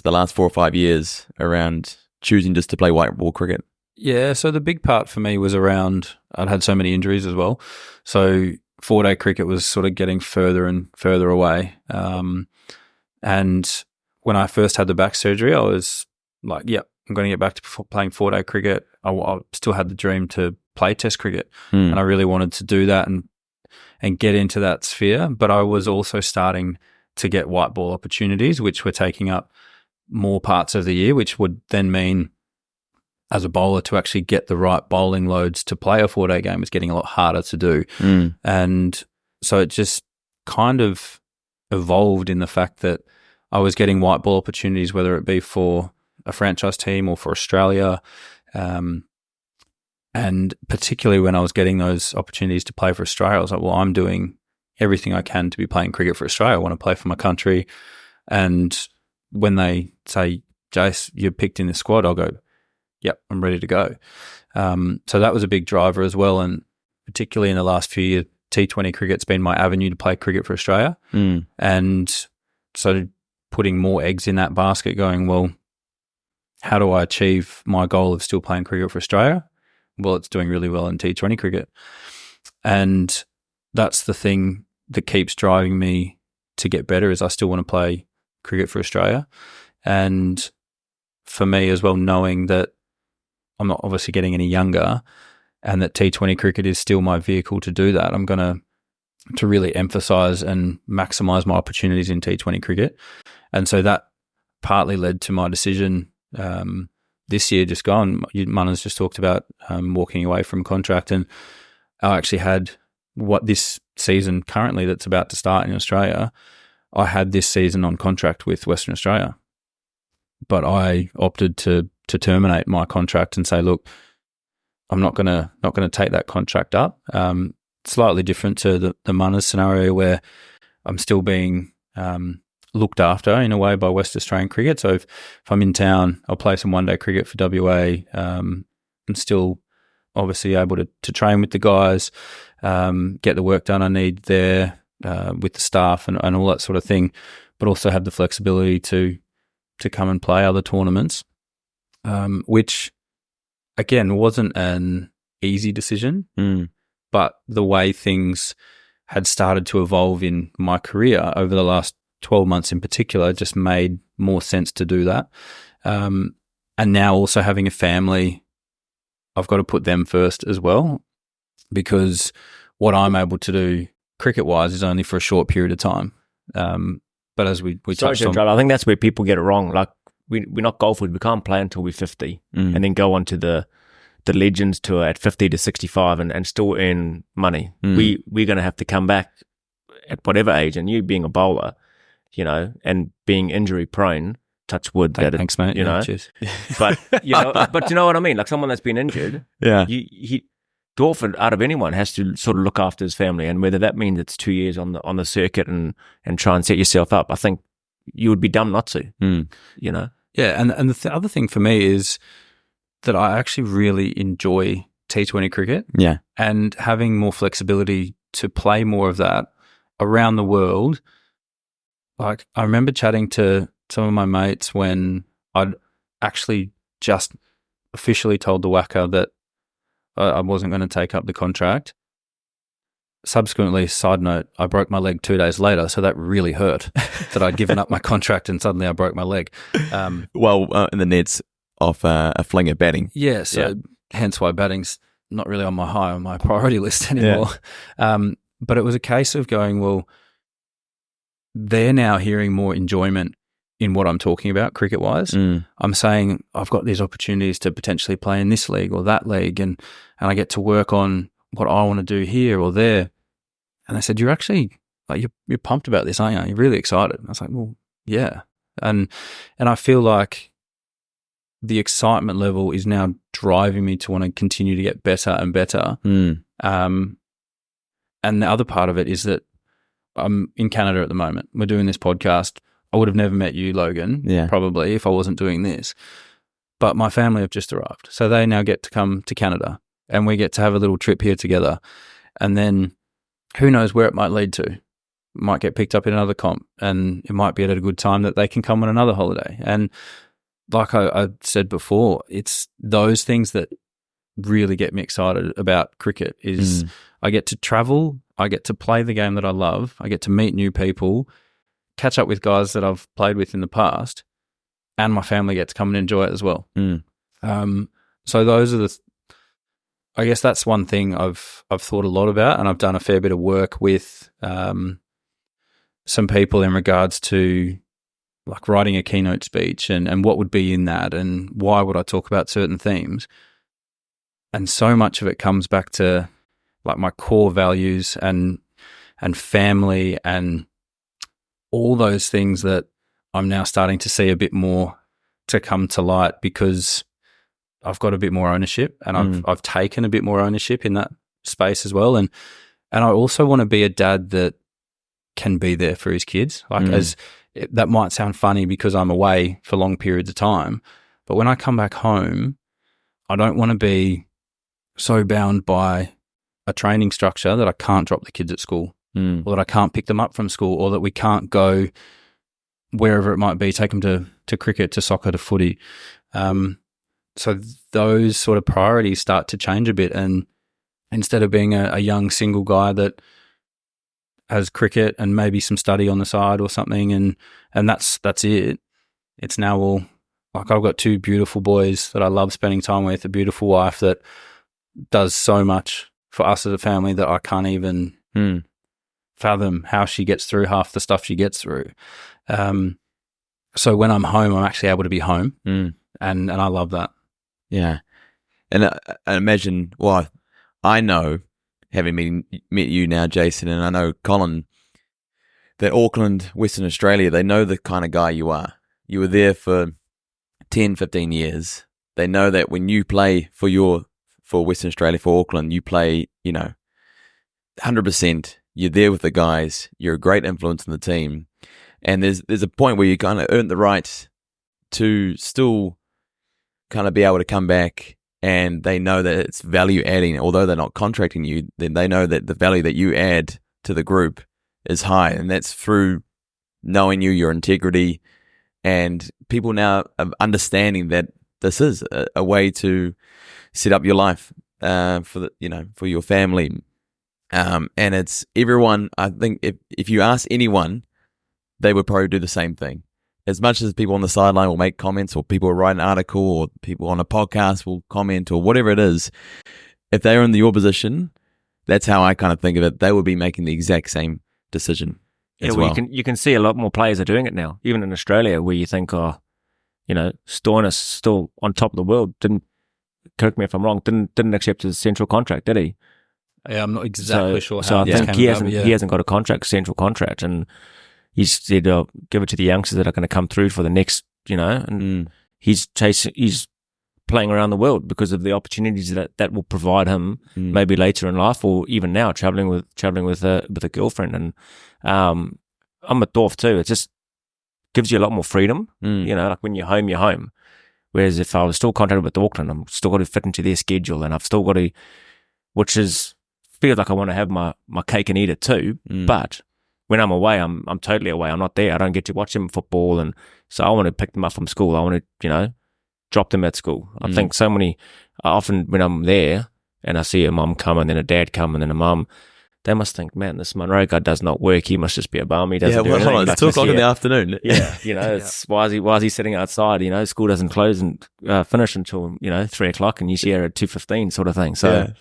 last 4 or 5 years around choosing just to play white ball cricket? Yeah, so the big part for me was around, I'd had so many injuries as well. So 4-day cricket was sort of getting further and further away. And when I first had the back surgery, I was like, yep, I'm going to get back to playing 4-day cricket. I still had the dream to play Test cricket, and I really wanted to do that and get into that sphere. But I was also starting to get white ball opportunities, which were taking up more parts of the year, which would then mean, as a bowler, to actually get the right bowling loads to play a 4-day game was getting a lot harder to do. And so it just kind of evolved in the fact that I was getting white ball opportunities, whether it be for a franchise team or for Australia. And particularly when I was getting those opportunities to play for Australia, I was like, well, I'm doing everything I can to be playing cricket for Australia. I want to play for my country. And when they say, Jace, you're picked in the squad, I'll go, yep, I'm ready to go. So that was a big driver as well. And particularly in the last few years, T20 cricket's been my avenue to play cricket for Australia. And so putting more eggs in that basket, going, well, how do I achieve my goal of still playing cricket for Australia? Well, it's doing really well in T20 cricket. And that's the thing that keeps driving me to get better, is I still want to play cricket for Australia. And for me as well, knowing that I'm not obviously getting any younger and that T20 cricket is still my vehicle to do that, I'm going to really emphasise and maximise my opportunities in T20 cricket. And so that partly led to my decision this year just gone. Munners just talked about walking away from contract, and I actually had this season currently that's about to start in Australia, I had this season on contract with Western Australia. But I opted to terminate my contract and say, look, I'm not gonna take that contract up. Slightly different to the Munners scenario, where I'm still being looked after in a way by West Australian cricket. So if I'm in town, I'll play some one-day cricket for WA, and still obviously able to train with the guys, get the work done I need there with the staff and all that sort of thing, but also have the flexibility to come and play other tournaments, which again wasn't an easy decision, but the way things had started to evolve in my career over the last 12 months in particular just made more sense to do that. And now also having a family, I've got to put them first as well, because what I'm able to do cricket-wise is only for a short period of time. But as we touched on, I think that's where people get it wrong. Like we're not golfers; we can't play until we're 50, and then go on to the Legends Tour at 50 to 65 and still earn money. We're going to have to come back at whatever age. And you being a bowler, and being injury prone, touch wood. Thanks, mate. Cheers. But you know what I mean. Like someone that's been injured, Dorff, out of anyone, has to sort of look after his family, and whether that means it's 2 years on the circuit and try and set yourself up, I think you would be dumb not to. Yeah, and the other thing for me is that I actually really enjoy T20 cricket Yeah. and having more flexibility to play more of that around the world. Like, I remember chatting to some of my mates when I'd actually just officially told the whacker that I wasn't going to take up the contract. Subsequently, side note, I broke my leg 2 days later, so that really hurt that I'd given up my contract and suddenly I broke my leg. In the nets off a fling at batting. Yeah, so hence why batting's not really on my priority list anymore. Yeah. But it was a case of going, well, they're now hearing more enjoyment in what I'm talking about cricket-wise. I'm saying I've got these opportunities to potentially play in this league or that league, and I get to work on what I want to do here or there. And they said, you're actually, like, you're pumped about this, aren't you? You're really excited. And I was like, well, yeah. And I feel like the excitement level is now driving me to want to continue to get better and better. And the other part of it is that I'm in Canada at the moment. We're doing this podcast. I would have never met you, Logan, probably, if I wasn't doing this. But my family have just arrived. So they now get to come to Canada and we get to have a little trip here together. And then who knows where it might lead to. Might get picked up in another comp, and it might be at a good time that they can come on another holiday. And like I said before, it's those things that really get me excited about cricket is I get to travel, I get to play the game that I love, I get to meet new people, catch up with guys that I've played with in the past, and my family get to come and enjoy it as well. So those are I guess that's one thing I've thought a lot about, and I've done a fair bit of work with some people in regards to like writing a keynote speech and what would be in that and why would I talk about certain themes. And so much of it comes back to like my core values and family and all those things that I'm now starting to see a bit more to come to light because I've got a bit more ownership and I've taken a bit more ownership in that space as well. And I also want to be a dad that can be there for his kids. Like that might sound funny because I'm away for long periods of time, but when I come back home, I don't want to be so bound by a training structure that I can't drop the kids at school or that I can't pick them up from school or that we can't go wherever it might be, take them to cricket, to soccer, to footy. So those sort of priorities start to change a bit. And instead of being a young single guy that has cricket and maybe some study on the side or something, and that's it. It's now all like I've got two beautiful boys that I love spending time with, a beautiful wife that does so much for us as a family that I can't even fathom how she gets through half the stuff she gets through. So when I'm home, I'm actually able to be home, and I love that. Yeah, and I imagine. Well, I know, having met you now, Jason, and I know Colin, that Auckland, Western Australia, they know the kind of guy you are. You were there for 10, 15 years. They know that when you play for Western Australia, for Auckland, you play, 100%. You're there with the guys. You're a great influence in the team. And there's a point where you kind of earn the right to still kind of be able to come back, and they know that it's value adding. Although they're not contracting you, then they know that the value that you add to the group is high, and that's through knowing your integrity, and people now are understanding that this is a way to set up your life for your family. And it's everyone. I think if you ask anyone, they would probably do the same thing. As much as people on the sideline will make comments, or people will write an article, or people on a podcast will comment, or whatever it is, if they're in your position, that's how I kind of think of it. They would be making the exact same decision as well. You can see a lot more players are doing it now, even in Australia, where you think, Stoinis still on top of the world. Correct me if I'm wrong. Didn't accept his central contract, did he? Yeah, I'm not exactly sure how. So I think he hasn't got a central contract, and he said, give it to the youngsters that are going to come through for the next, and he's playing around the world because of the opportunities that will provide him maybe later in life, or even now traveling with a girlfriend. And I'm a dwarf too. It just gives you a lot more freedom. Like when you're home, you're home. Whereas if I was still contracted with Auckland, I'm still got to fit into their schedule, and I've still got to, feels like I want to have my cake and eat it too. But when I'm away, I'm totally away. I'm not there. I don't get to watch them football, and so I want to pick them up from school. I want to, drop them at school. I think often when I'm there and I see a mum come and then a dad come and then a mum, they must think, man, this Munro guy does not work. He must just be a bum. He doesn't do anything. It's 2 o'clock in the afternoon. Yeah, it's why is he sitting outside? School doesn't close and finish until 3 o'clock, and he's here at 2:15, sort of thing. So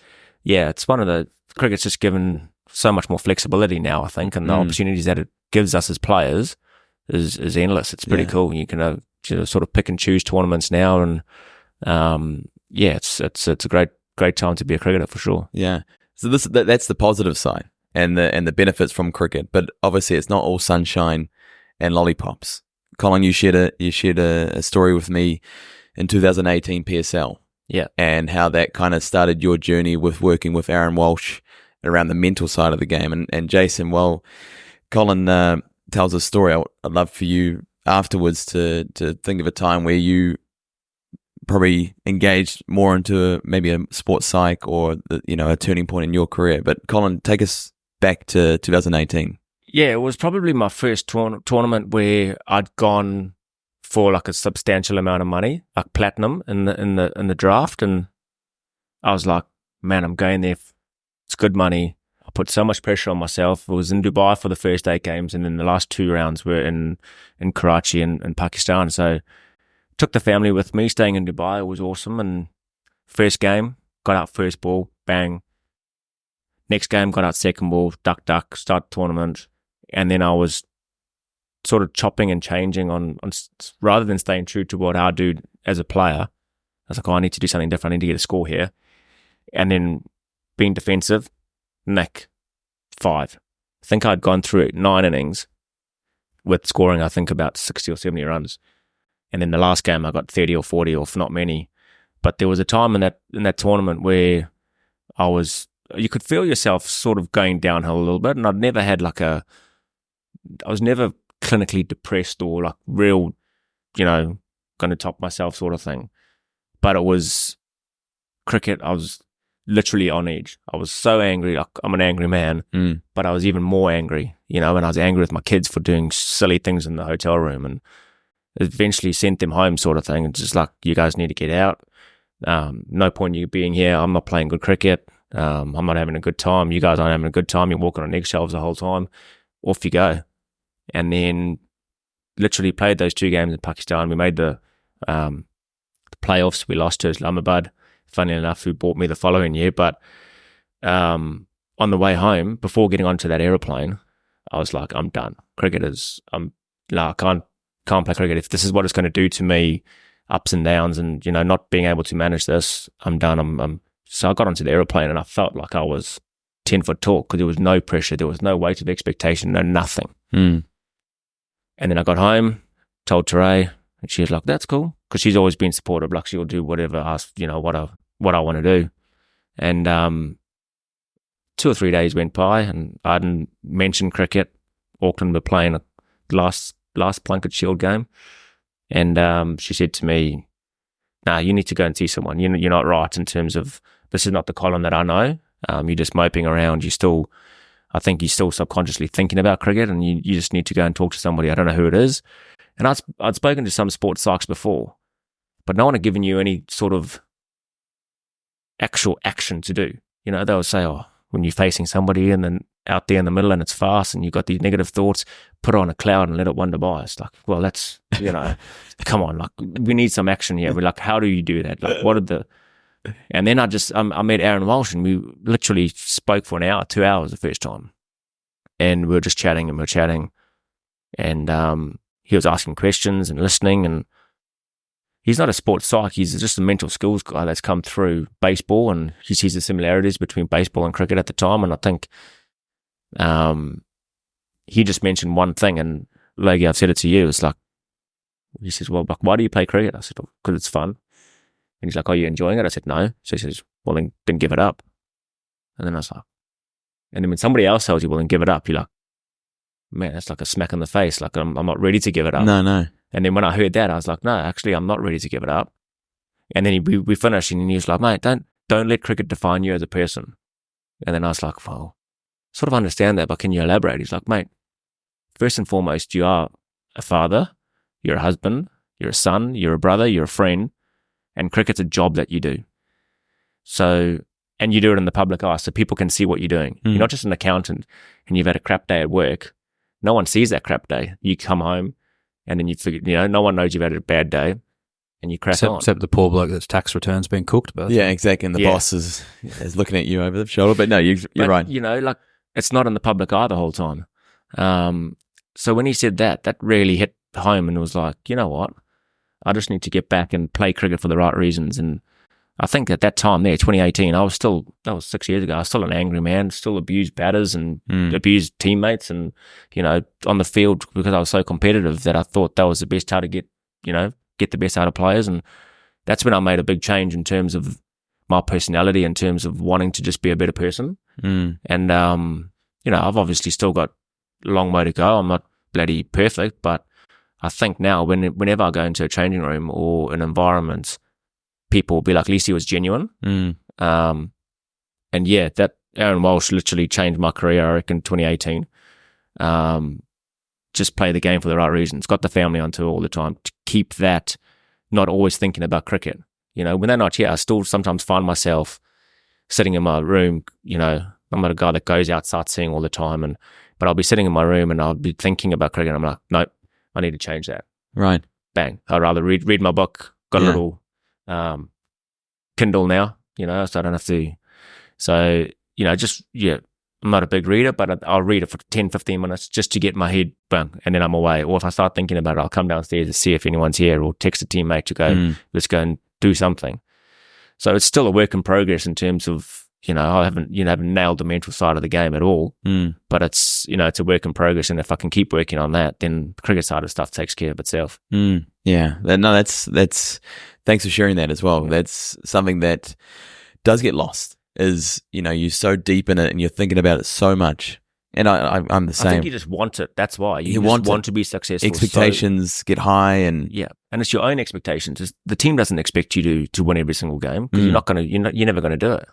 it's one of the cricket's just given so much more flexibility now, I think, and the opportunities that it gives us as players is endless. It's pretty cool. You can sort of pick and choose tournaments now, and it's a great time to be a cricketer for sure. Yeah. So that's the positive side and the benefits from cricket, but obviously it's not all sunshine and lollipops. Colin, you shared a story with me in 2018 PSL, and how that kind of started your journey with working with Aaron Walsh around the mental side of the game. And Jason, well, Colin tells a story. I'd love for you afterwards to think of a time where you probably engaged more into maybe a sports psych or a turning point in your career. But Colin, take us back to 2018. Yeah, it was probably my first tournament where I'd gone for like a substantial amount of money, like platinum in the draft, and I was like, man, I'm going there. It's good money. I put so much pressure on myself. I was in Dubai for the first 8 games, and then the last 2 rounds were in Karachi and Pakistan. So took the family with me, staying in Dubai. It was awesome. And first game, got out first ball, bang. Next game, got out second ball, duck, start the tournament. And then I was sort of chopping and changing on rather than staying true to what I do as a player. I was like, I need to do something different. I need to get a score here. And then being defensive, nick, 5. I think I'd gone through 9 innings with scoring, I think, about 60 or 70 runs. And then the last game I got 30 or 40 or not many. But there was a time in that tournament where you could feel yourself sort of going downhill a little bit. And I'd never had I was never clinically depressed or like real, going to top myself sort of thing. But it was cricket. I was literally on edge. I was so angry. Like, I'm an angry man, but I was even more angry, and I was angry with my kids for doing silly things in the hotel room, and eventually sent them home sort of thing. And just like, you guys need to get out. No point you being here. I'm not playing good cricket. I'm not having a good time. You guys aren't having a good time. You're walking on eggshells the whole time. Off you go. And then literally played those 2 games in Pakistan. We made the playoffs. We lost to Islamabad, funny enough, who bought me the following year. But on the way home, before getting onto that aeroplane, I was like, I'm done. I can't play cricket. If this is what it's going to do to me, ups and downs, and not being able to manage this, I'm done. So I got onto the aeroplane and I felt like I was 10 foot tall because there was no pressure, there was no weight of expectation, no nothing. And then I got home, told Teray, and she was like, "That's cool," because she's always been supportive. Like, she'll do whatever what I want to do. And 2 or 3 days went by, and I hadn't mentioned cricket. Auckland were playing a last Plunkett Shield game, and she said to me, "Nah, you need to go and see someone. You're not right in terms of, this is not the Colin that I know. You're just moping around. I think you're still subconsciously thinking about cricket, and you just need to go and talk to somebody. I don't know who it is." And I'd spoken to some sports psychs before, but no one had given you any sort of actual action to do. They'll say, "Oh, when you're facing somebody and then out there in the middle and it's fast and you've got these negative thoughts, put it on a cloud and let it wander by." It's like, well, that's, come on, like, we need some action here. We're like, how do you do that? Like, and then I met Aaron Walsh, and we literally spoke for an hour, 2 hours the first time. And we were just chatting and he was asking questions and listening, and he's not a sports psych, he's just a mental skills guy that's come through baseball, and he sees the similarities between baseball and cricket at the time. And I think he just mentioned one thing, and Logie, I've said it to you, it's like, he says, "Well, why do you play cricket?" I said, "Well, because it's fun." And he's like, "Are you enjoying it?" I said, "No." So he says, "Well, then give it up." And then I was like, and then when somebody else tells you, "Well, then give it up," you're like, man, that's like a smack in the face. Like, I'm not ready to give it up. No. And then when I heard that, I was like, no, actually, I'm not ready to give it up. And then we finished, and he was like, mate, don't let cricket define you as a person. And then I was like, well, sort of understand that, but can you elaborate? He's like, mate, first and foremost, you are a father, you're a husband, you're a son, you're a brother, you're a friend, and cricket's a job that you do. So, and you do it in the public eye, so people can see what you're doing. You're not just an accountant and you've had a crap day at work. No one sees that crap day. You come home and then you figure, no one knows you've had a bad day, and you crack on. Except the poor bloke that's tax returns being cooked. But Yeah, exactly. And the boss is looking at you over the shoulder. But no, you're right. Like, it's not in the public eye the whole time. So when he said that really hit home, and it was like, you know what? I just need to get back and play cricket for the right reasons. And I think at that time there, 2018, that was 6 years ago, I was still an angry man, still abused batters and abused teammates, and, on the field, because I was so competitive, that I thought that was the best how to get the best out of players. And that's when I made a big change in terms of my personality, in terms of wanting to just be a better person. And, I've obviously still got a long way to go. I'm not bloody perfect, but I think now whenever I go into a changing room or an environment, people will be like, at least he was genuine. And yeah, that Aaron Walsh literally changed my career, I reckon, 2018. Just play the game for the right reasons. Got the family on tour all the time to keep that, not always thinking about cricket. When they're not here, I still sometimes find myself sitting in my room. I'm not a guy that goes out sightseeing all the time, but I'll be sitting in my room and I'll be thinking about cricket. And I'm like, nope, I need to change that. Right. Bang. I'd rather read my book. Got a little Kindle now, so I don't have to. So, I'm not a big reader, but I'll read it for 10, 15 minutes just to get my head bang, and then I'm away. Or if I start thinking about it, I'll come downstairs to see if anyone's here, or text a teammate to go, let's go and do something. So it's still a work in progress in terms of, I haven't nailed the mental side of the game at all, but it's, it's a work in progress. And if I can keep working on that, then the cricket side of stuff takes care of itself. Yeah. No, that's, thanks for sharing that as well. That's something that does get lost, is, you're so deep in it and you're thinking about it so much. And I'm the same. I think you just want it. That's why. You just want to be successful. Expectations get high, and and it's your own expectations. The team doesn't expect you to win every single game, because you're never going to do it.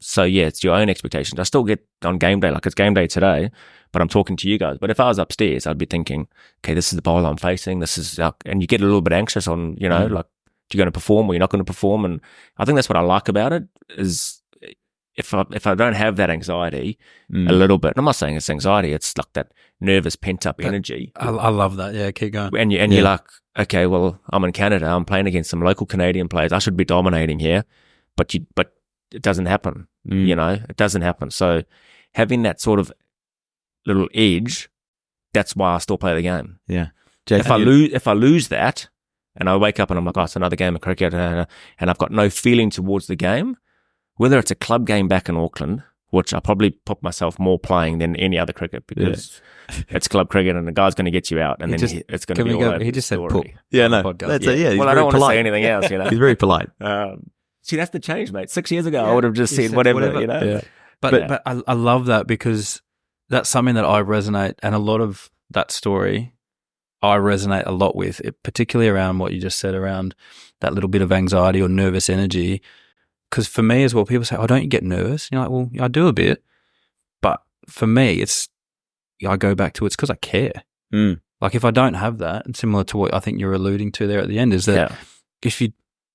So it's your own expectations. I still get on game day, like it's game day today, but I'm talking to you guys. But if I was upstairs, I'd be thinking, okay, this is the bowl I'm facing. This is, and you get a little bit anxious on, like, you're going to perform or you're not going to perform. And I think that's what I like about it, is if I don't have that anxiety a little bit, and I'm not saying it's anxiety, it's like that nervous pent up energy. I love that. Yeah, keep going. And you're like, okay, well, I'm in Canada, I'm playing against some local Canadian players, I should be dominating here, but it doesn't happen. It doesn't happen. So having that sort of little edge, that's why I still play the game. Yeah. If I lose that, and I wake up and I'm like, oh, it's another game of cricket, and I've got no feeling towards the game, whether it's a club game back in Auckland, which I probably put myself more playing than any other cricket, because it's club cricket and the guy's going to get you out, and then it's going to be all over. He just said poop. Yeah, no. That's it. Yeah, well, I don't want to say anything else, He's very polite. See, that's the change, mate. 6 years ago, I would have just said whatever. Yeah. But I love that, because that's something that I resonate, and a lot of that story I resonate a lot with, particularly around what you just said around that little bit of anxiety or nervous energy. Because for me as well, people say, oh, don't you get nervous? You're like, well, I do a bit. But for me, I go back to it's because I care. Like, if I don't have that, and similar to what I think you're alluding to there at the end, is that if you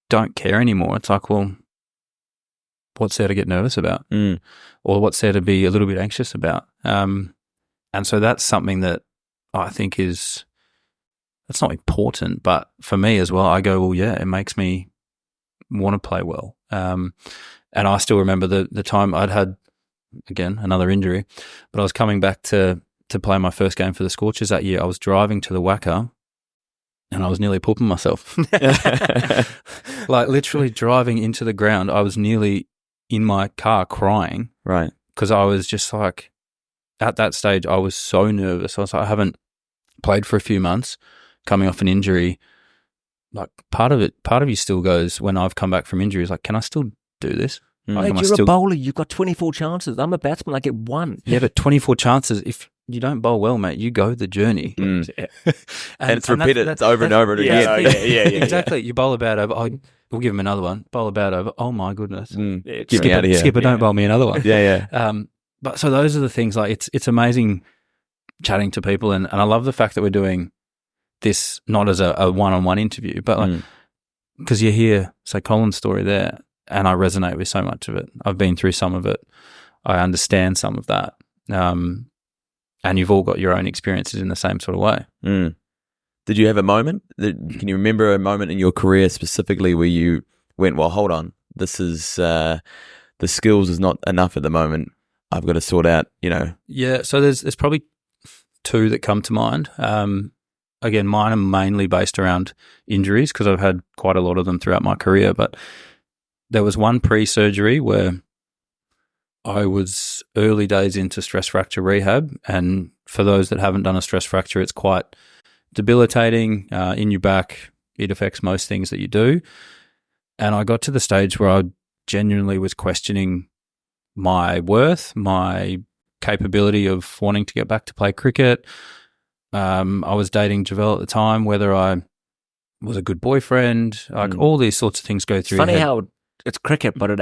don't care anymore, it's like, well, what's there to get nervous about? Or what's there to be a little bit anxious about? And so that's something that I think it's not important, but for me as well, I go, well, yeah, it makes me want to play well. And I still remember the time I'd had, again, another injury, but I was coming back to play my first game for the Scorchers that year. I was driving to the Wacker and I was nearly pooping myself. Like, literally driving into the ground, I was nearly in my car crying. Right. Because I was just like, at that stage, I was so nervous. I was like, I haven't played for a few months, coming off an injury. Like, part of you still goes, when I've come back from injuries, like, can I still do this? Like, Mate, you're a bowler. You've got 24 chances. I'm a batsman. I get one. Yeah, but 24 chances. If you don't bowl well, mate. You go the journey. And it's repeated. It's over and over again. Yeah. Exactly. You bowl a bad over. Oh, we'll give him another one. Bowl a bad over. Oh, my goodness. Get me out of here. Skipper, don't bowl me another one. Yeah. But so those are the things, like it's amazing chatting to people. And I love the fact that we're doing this not as a one-on-one interview, but like, because you hear, say, Colin's story there, and I resonate with so much of it. I've been through some of it. I understand some of that. And you've all got your own experiences in the same sort of way. Did you have a moment? Can you remember a moment in your career specifically where you went, well, hold on, this is, the skills is not enough at the moment. I've got to sort out, Yeah, so there's probably two that come to mind. Again, mine are mainly based around injuries because I've had quite a lot of them throughout my career. But there was one pre-surgery where I was early days into stress fracture rehab. And for those that haven't done a stress fracture, it's quite debilitating in your back. It affects most things that you do. And I got to the stage where I genuinely was questioning my worth, my capability of wanting to get back to play cricket. I was dating Javel at the time, whether I was a good boyfriend, like all these sorts of things go through. It's funny how it's cricket, but it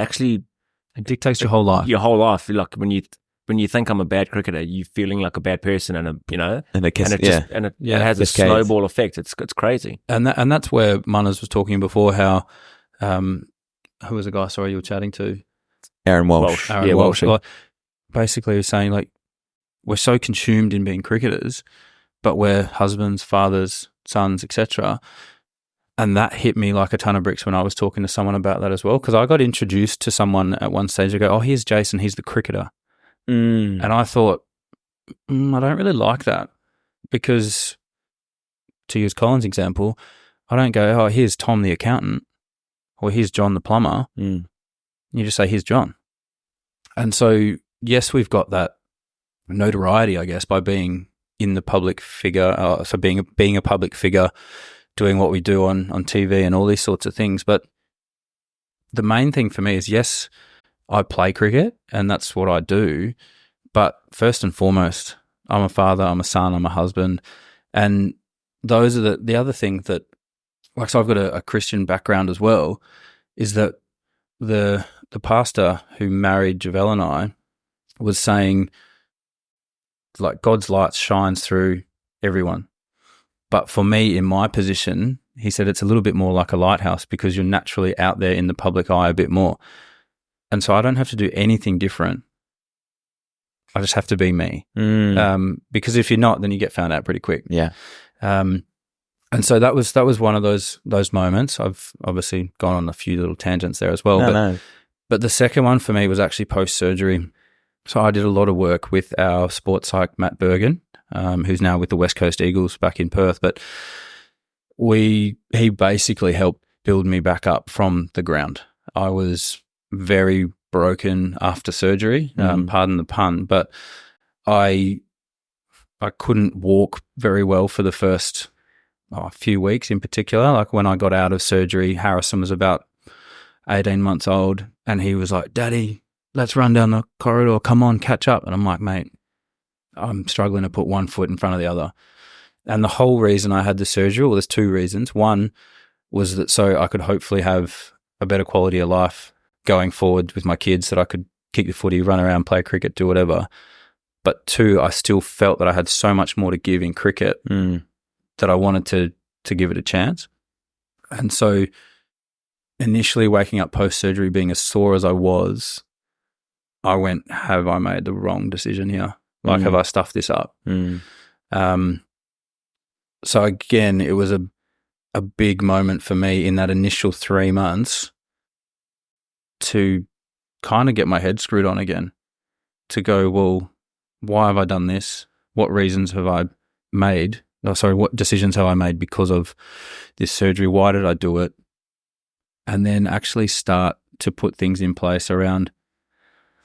dictates your whole life. Your whole life, like when you think I'm a bad cricketer, you're feeling like a bad person, and it has a snowball effect. It's crazy. And that's where Munners was talking before. How who was the guy? Sorry, you were chatting to Aaron Walsh. Aaron Walsh. Like, basically, he was saying like we're so consumed in being cricketers, but we're husbands, fathers, sons, etc. And that hit me like a ton of bricks when I was talking to someone about that as well. Because I got introduced to someone at one stage. I go, oh, here's Jason. He's the cricketer. And I thought, I don't really like that. Because to use Colin's example, I don't go, oh, here's Tom the accountant. Or here's John the plumber. You just say, here's John. And so, yes, we've got that notoriety, I guess, by being in the public figure. So being a public figure, doing what we do on TV and all these sorts of things. But the main thing for me is, yes, I play cricket and that's what I do. But first and foremost, I'm a father, I'm a son, I'm a husband. And those are the other thing that, like, so I've got a Christian background as well, is that the pastor who married Javel and I was saying, like, God's light shines through everyone. But for me, in my position, he said it's a little bit more like a lighthouse because you're naturally out there in the public eye a bit more. And so I don't have to do anything different. I just have to be me. Because if you're not, then you get found out pretty quick. Yeah. And so that was one of those moments. I've obviously gone on a few little tangents there as well. But the second one for me was actually post-surgery. So I did a lot of work with our sports psych, Matt Bergen, who's now with the West Coast Eagles back in Perth. But he basically helped build me back up from the ground. I was very broken after surgery, pardon the pun, but I couldn't walk very well for the first few weeks in particular. Like when I got out of surgery, Harrison was about 18 months old and he was like, Daddy, let's run down the corridor. Come on, catch up. And I'm like, mate, I'm struggling to put one foot in front of the other. And the whole reason I had the surgery, well, there's two reasons. One was that so I could hopefully have a better quality of life going forward with my kids, that I could kick the footy, run around, play cricket, do whatever. But two, I still felt that I had so much more to give in cricket that I wanted to give it a chance. And so initially waking up post-surgery being as sore as I was, I went, have I made the wrong decision here? Like, have I stuffed this up? So again, it was a big moment for me in that initial 3 months to kind of get my head screwed on again, to go, well, why have I done this? What reasons have I made? What decisions have I made because of this surgery? Why did I do it? And then actually start to put things in place around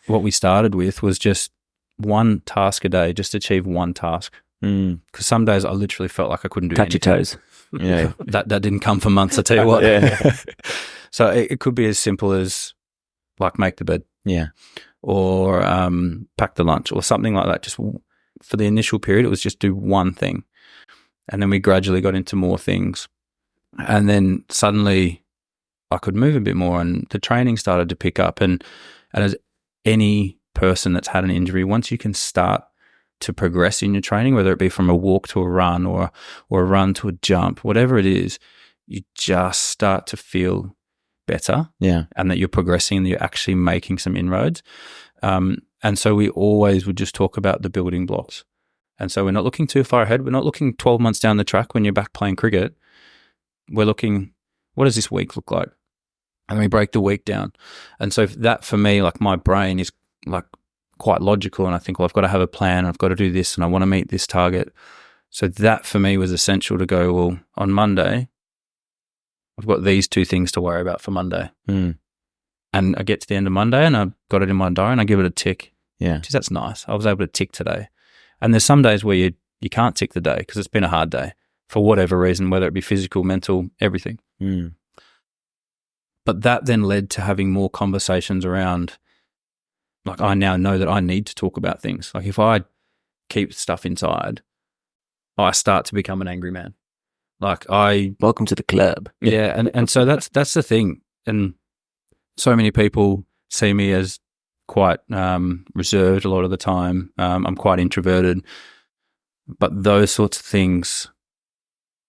what we started with was just one task a day, just achieve one task. Because some days I literally felt like I couldn't do anything. Touch your toes. Yeah. That didn't come for months, I tell you what. So it could be as simple as like make the bed. Yeah. Or pack the lunch or something like that. Just for the initial period, it was just do one thing. And then we gradually got into more things. And then suddenly I could move a bit more and the training started to pick up. And as any person that's had an injury, once you can start to progress in your training, whether it be from a walk to a run or a run to a jump, whatever it is, you just start to feel better. Yeah. And that you're progressing and you're actually making some inroads. And so we always would just talk about the building blocks. And so we're not looking too far ahead. We're not looking 12 months down the track when you're back playing cricket. We're looking, what does this week look like? And we break the week down. And so that for me, like my brain is like quite logical. And I think, well, I've got to have a plan. I've got to do this and I want to meet this target. So that for me was essential to go, well, on Monday, I've got these two things to worry about for Monday. Mm. And I get to the end of Monday and I've got it in my diary and I give it a tick. Yeah. Geez, that's nice. I was able to tick today. And there's some days where you can't tick the day because it's been a hard day for whatever reason, whether it be physical, mental, everything. Mm. But that then led to having more conversations around, like I now know that I need to talk about things. Like if I keep stuff inside, I start to become an angry man. Like welcome to the club. Yeah. And so that's the thing. And so many people see me as quite reserved a lot of the time. I'm quite introverted. But those sorts of things,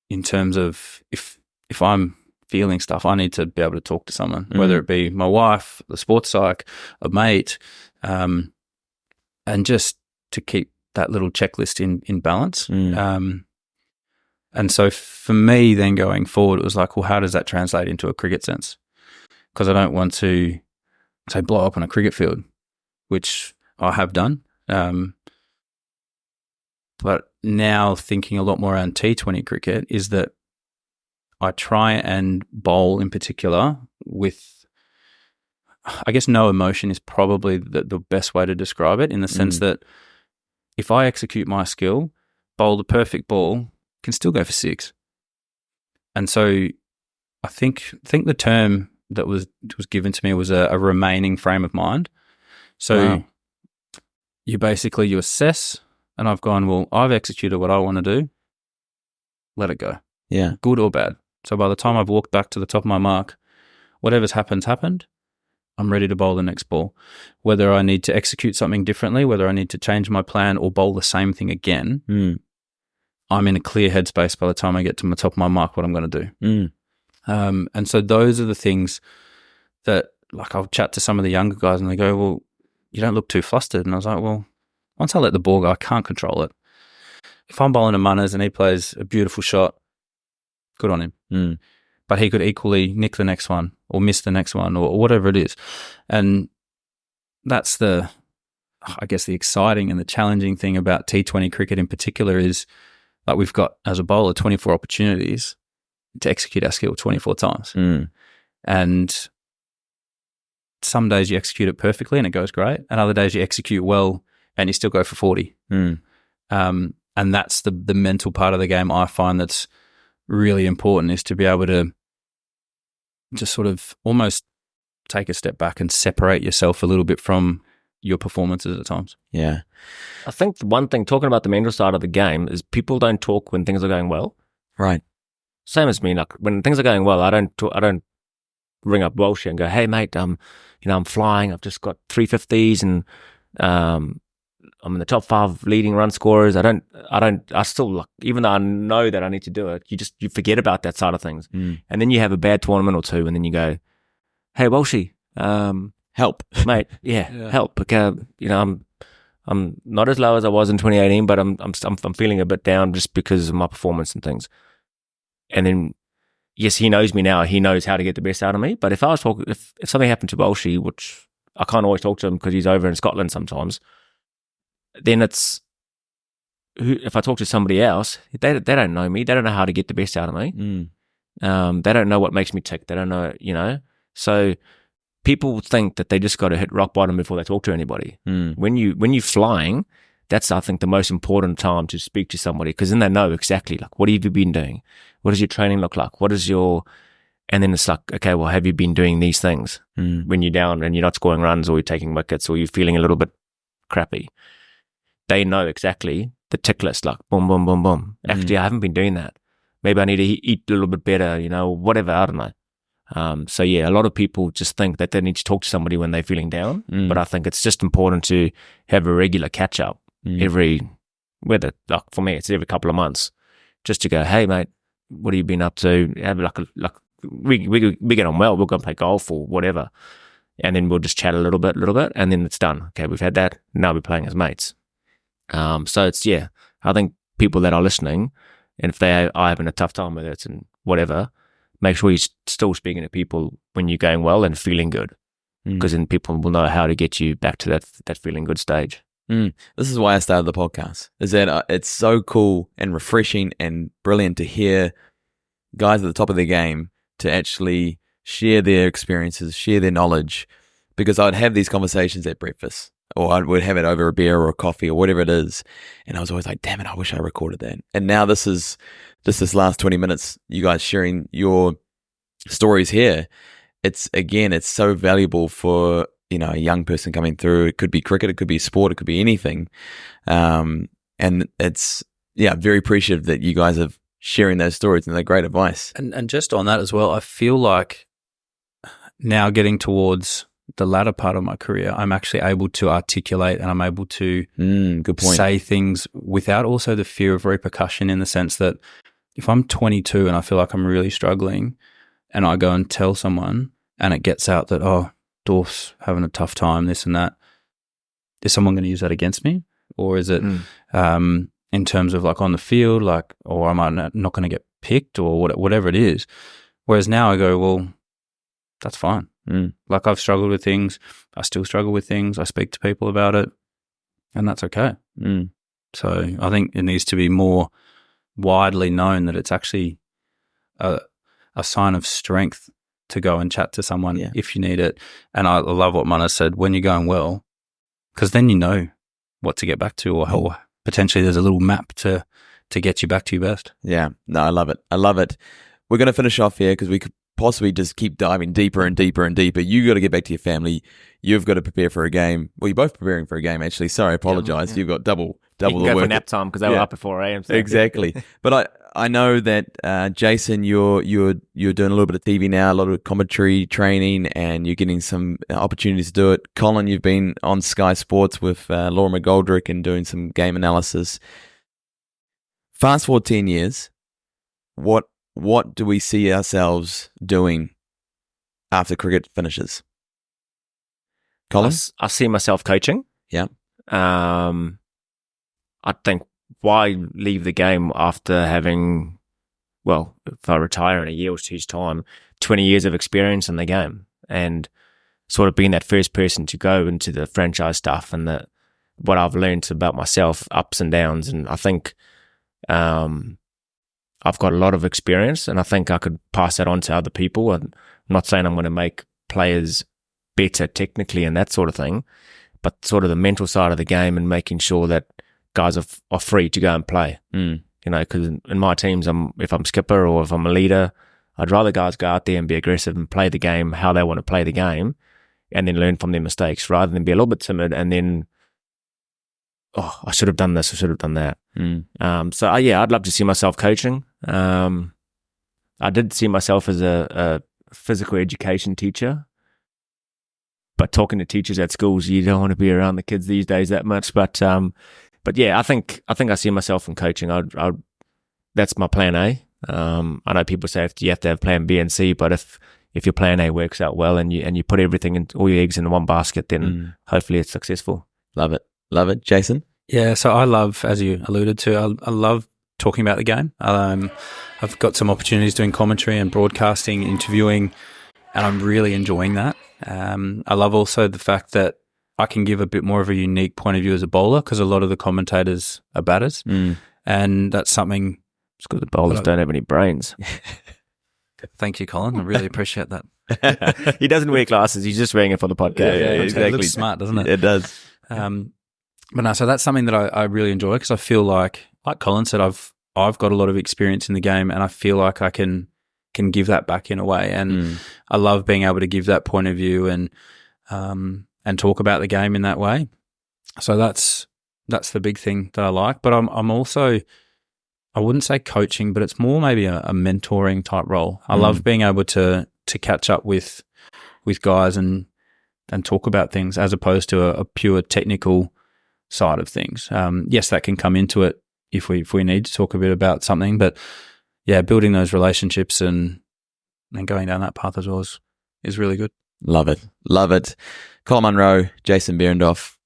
in terms of if I'm feeling stuff, I need to be able to talk to someone, whether it be my wife, the sports psych, a mate, and just to keep that little checklist in balance. And so for me then going forward, it was like, well, how does that translate into a cricket sense? Because I don't want to, say, blow up on a cricket field, which I have done. But now thinking a lot more around T20 cricket is that I try and bowl in particular with, I guess no emotion is probably the best way to describe it, in the sense that if I execute my skill, bowl the perfect ball, can still go for 6. And so I think the term that was given to me was a remaining frame of mind. So you assess, and I've gone, well, I've executed what I want to do. Let it go. Yeah. Good or bad. So by the time I've walked back to the top of my mark, whatever's happened. I'm ready to bowl the next ball. Whether I need to execute something differently, whether I need to change my plan or bowl the same thing again, I'm in a clear headspace by the time I get to the top of my mark what I'm going to do. And so those are the things that, like, I'll chat to some of the younger guys and they go, well, you don't look too flustered. And I was like, well, once I let the ball go, I can't control it. If I'm bowling to Munners and he plays a beautiful shot, good on him. But he could equally nick the next one or miss the next one or whatever it is. And that's the exciting and the challenging thing about T20 cricket in particular is, like, we've got, as a bowler, 24 opportunities to execute our skill 24 times. And some days you execute it perfectly and it goes great, and other days you execute well and you still go for 40. And that's the mental part of the game I find that's really important, is to be able to just sort of almost take a step back and separate yourself a little bit from your performances at times. Yeah. I think the one thing, talking about the mental side of the game, is people don't talk when things are going well. Right. Same as me. Like, when things are going well, I don't ring up Walsh and go, hey mate, I'm flying. I've just got 350s and I'm in the top 5 leading run scorers. I still, like, even though I know that I need to do it, you forget about that side of things. And then you have a bad tournament or two and then you go, hey Walshy, help, mate. Yeah, help. Because, I'm not as low as I was in 2018, but I'm feeling a bit down just because of my performance and things. And then, yes, he knows me now. He knows how to get the best out of me. But if I was talking, if something happened to Walshy, which I can't always talk to him because he's over in Scotland sometimes, then it's, if I talk to somebody else, they don't know me. They don't know how to get the best out of me. They don't know what makes me tick. They don't know, So people think that they just got to hit rock bottom before they talk to anybody. When you're flying, that's, I think, the most important time to speak to somebody, because then they know exactly, like, what have you been doing? What does your training look like? And then it's like, okay, well, have you been doing these things when you're down and you're not scoring runs or you're taking wickets or you're feeling a little bit crappy? they know exactly the tick list, like boom, boom, boom, boom. Actually, I haven't been doing that. Maybe I need to eat a little bit better, whatever, I don't know. So yeah, a lot of people just think that they need to talk to somebody when they're feeling down, but I think it's just important to have a regular catch up whether, like for me, it's every couple of months, just to go, hey mate, what have you been up to? Have we get on well, we'll go and play golf or whatever, and then we'll just chat a little bit, and then it's done. Okay, we've had that. Now we're playing as mates. So it's, I think people that are listening, and if they are having a tough time with it and whatever, make sure you're still speaking to people when you're going well and feeling good, because then people will know how to get you back to that feeling good stage. This is why I started the podcast, is that it's so cool and refreshing and brilliant to hear guys at the top of their game to actually share their experiences, share their knowledge, because I'd have these conversations at breakfast, or I would have it over a beer or a coffee or whatever it is, and I was always like, damn it, I wish I recorded that. And now this last 20 minutes, you guys sharing your stories here, it's so valuable for a young person coming through. It could be cricket, it could be sport, it could be anything, and it's very appreciative that you guys are sharing those stories, and they're great advice. And just on that as well, I feel like now getting towards the latter part of my career, I'm actually able to articulate, and I'm able to good point. say things without also the fear of repercussion, in the sense that if I'm 22 and I feel like I'm really struggling and I go and tell someone and it gets out that, oh, Dorff's having a tough time, this and that, is someone going to use that against me? Or is it in terms of like on the field, like, or am I not going to get picked, or whatever it is? Whereas now I go, well, that's fine. Like, I've struggled with things. I still struggle with things. I speak to people about it, and that's okay. So I think it needs to be more widely known that it's actually a sign of strength to go and chat to someone if you need it. And I love what Mana said, when you're going well, because then you know what to get back to, or how potentially there's a little map to get you back to your best. Yeah, no, I love it. We're going to finish off here because we could possibly just keep diving deeper and deeper and deeper. You got to get back to your family. You've got to prepare for a game. Well, you're both preparing for a game, actually. Sorry, I apologize. You've got double you can the go work. for nap time because they were up at 4 a.m. So. Exactly. But I know that Jason, you're doing a little bit of TV now, a lot of commentary training, and you're getting some opportunities to do it. Colin, you've been on Sky Sports with Laura McGoldrick and doing some game analysis. Fast forward 10 years, what do we see ourselves doing after cricket finishes? Colin? I see myself coaching. Yeah. I think, why leave the game after having, well, if I retire in a year or two's time, 20 years of experience in the game, and sort of being that first person to go into the franchise stuff and what I've learned about myself, ups and downs. And I think I've got a lot of experience, and I think I could pass that on to other people. I'm not saying I'm going to make players better technically and that sort of thing, but sort of the mental side of the game, and making sure that guys are free to go and play. Because in my teams, if I'm skipper or if I'm a leader, I'd rather guys go out there and be aggressive and play the game how they want to play the game, and then learn from their mistakes, rather than be a little bit timid and then, oh, I should have done this, I should have done that. So I'd love to see myself coaching. I did see myself as a physical education teacher, but talking to teachers at schools, you don't want to be around the kids these days that much. But yeah, I think I see myself in coaching. That's my plan A. I know people say you have to have plan B and C, but if your plan A works out well and you put everything in, all your eggs in one basket, then hopefully it's successful. Love it. Jason? Yeah, so I love, as you alluded to, I love talking about the game. I've got some opportunities doing commentary and broadcasting, interviewing, and I'm really enjoying that. I love also the fact that I can give a bit more of a unique point of view as a bowler, because a lot of the commentators are batters, and that's something. It's good the bowlers don't have any brains. Thank you, Colin. I really appreciate that. He doesn't wear glasses. He's just wearing it for the podcast. Yeah, exactly. It looks smart, doesn't it? It does. But no, so that's something that I really enjoy, because I feel like Colin said, I've got a lot of experience in the game, and I feel like I can give that back in a way, and I love being able to give that point of view and talk about the game in that way. So that's that's the big thing that I like. But I'm also, I wouldn't say coaching, but it's more maybe a mentoring type role. I love being able to catch up with guys and talk about things as opposed to a pure technical side of things. Yes, that can come into it if we need to talk a bit about something, but yeah, building those relationships and going down that path as well is really good. Love it. Love it. Colin Munro, Jason Behrendorff,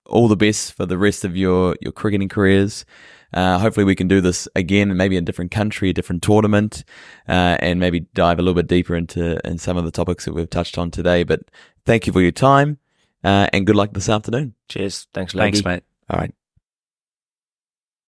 all the best for the rest of your cricketing careers. Hopefully we can do this again, maybe in a different country, a different tournament, and maybe dive a little bit deeper into some of the topics that we've touched on today. But thank you for your time, and good luck this afternoon. Cheers. Thanks, Thanks, mate. All right.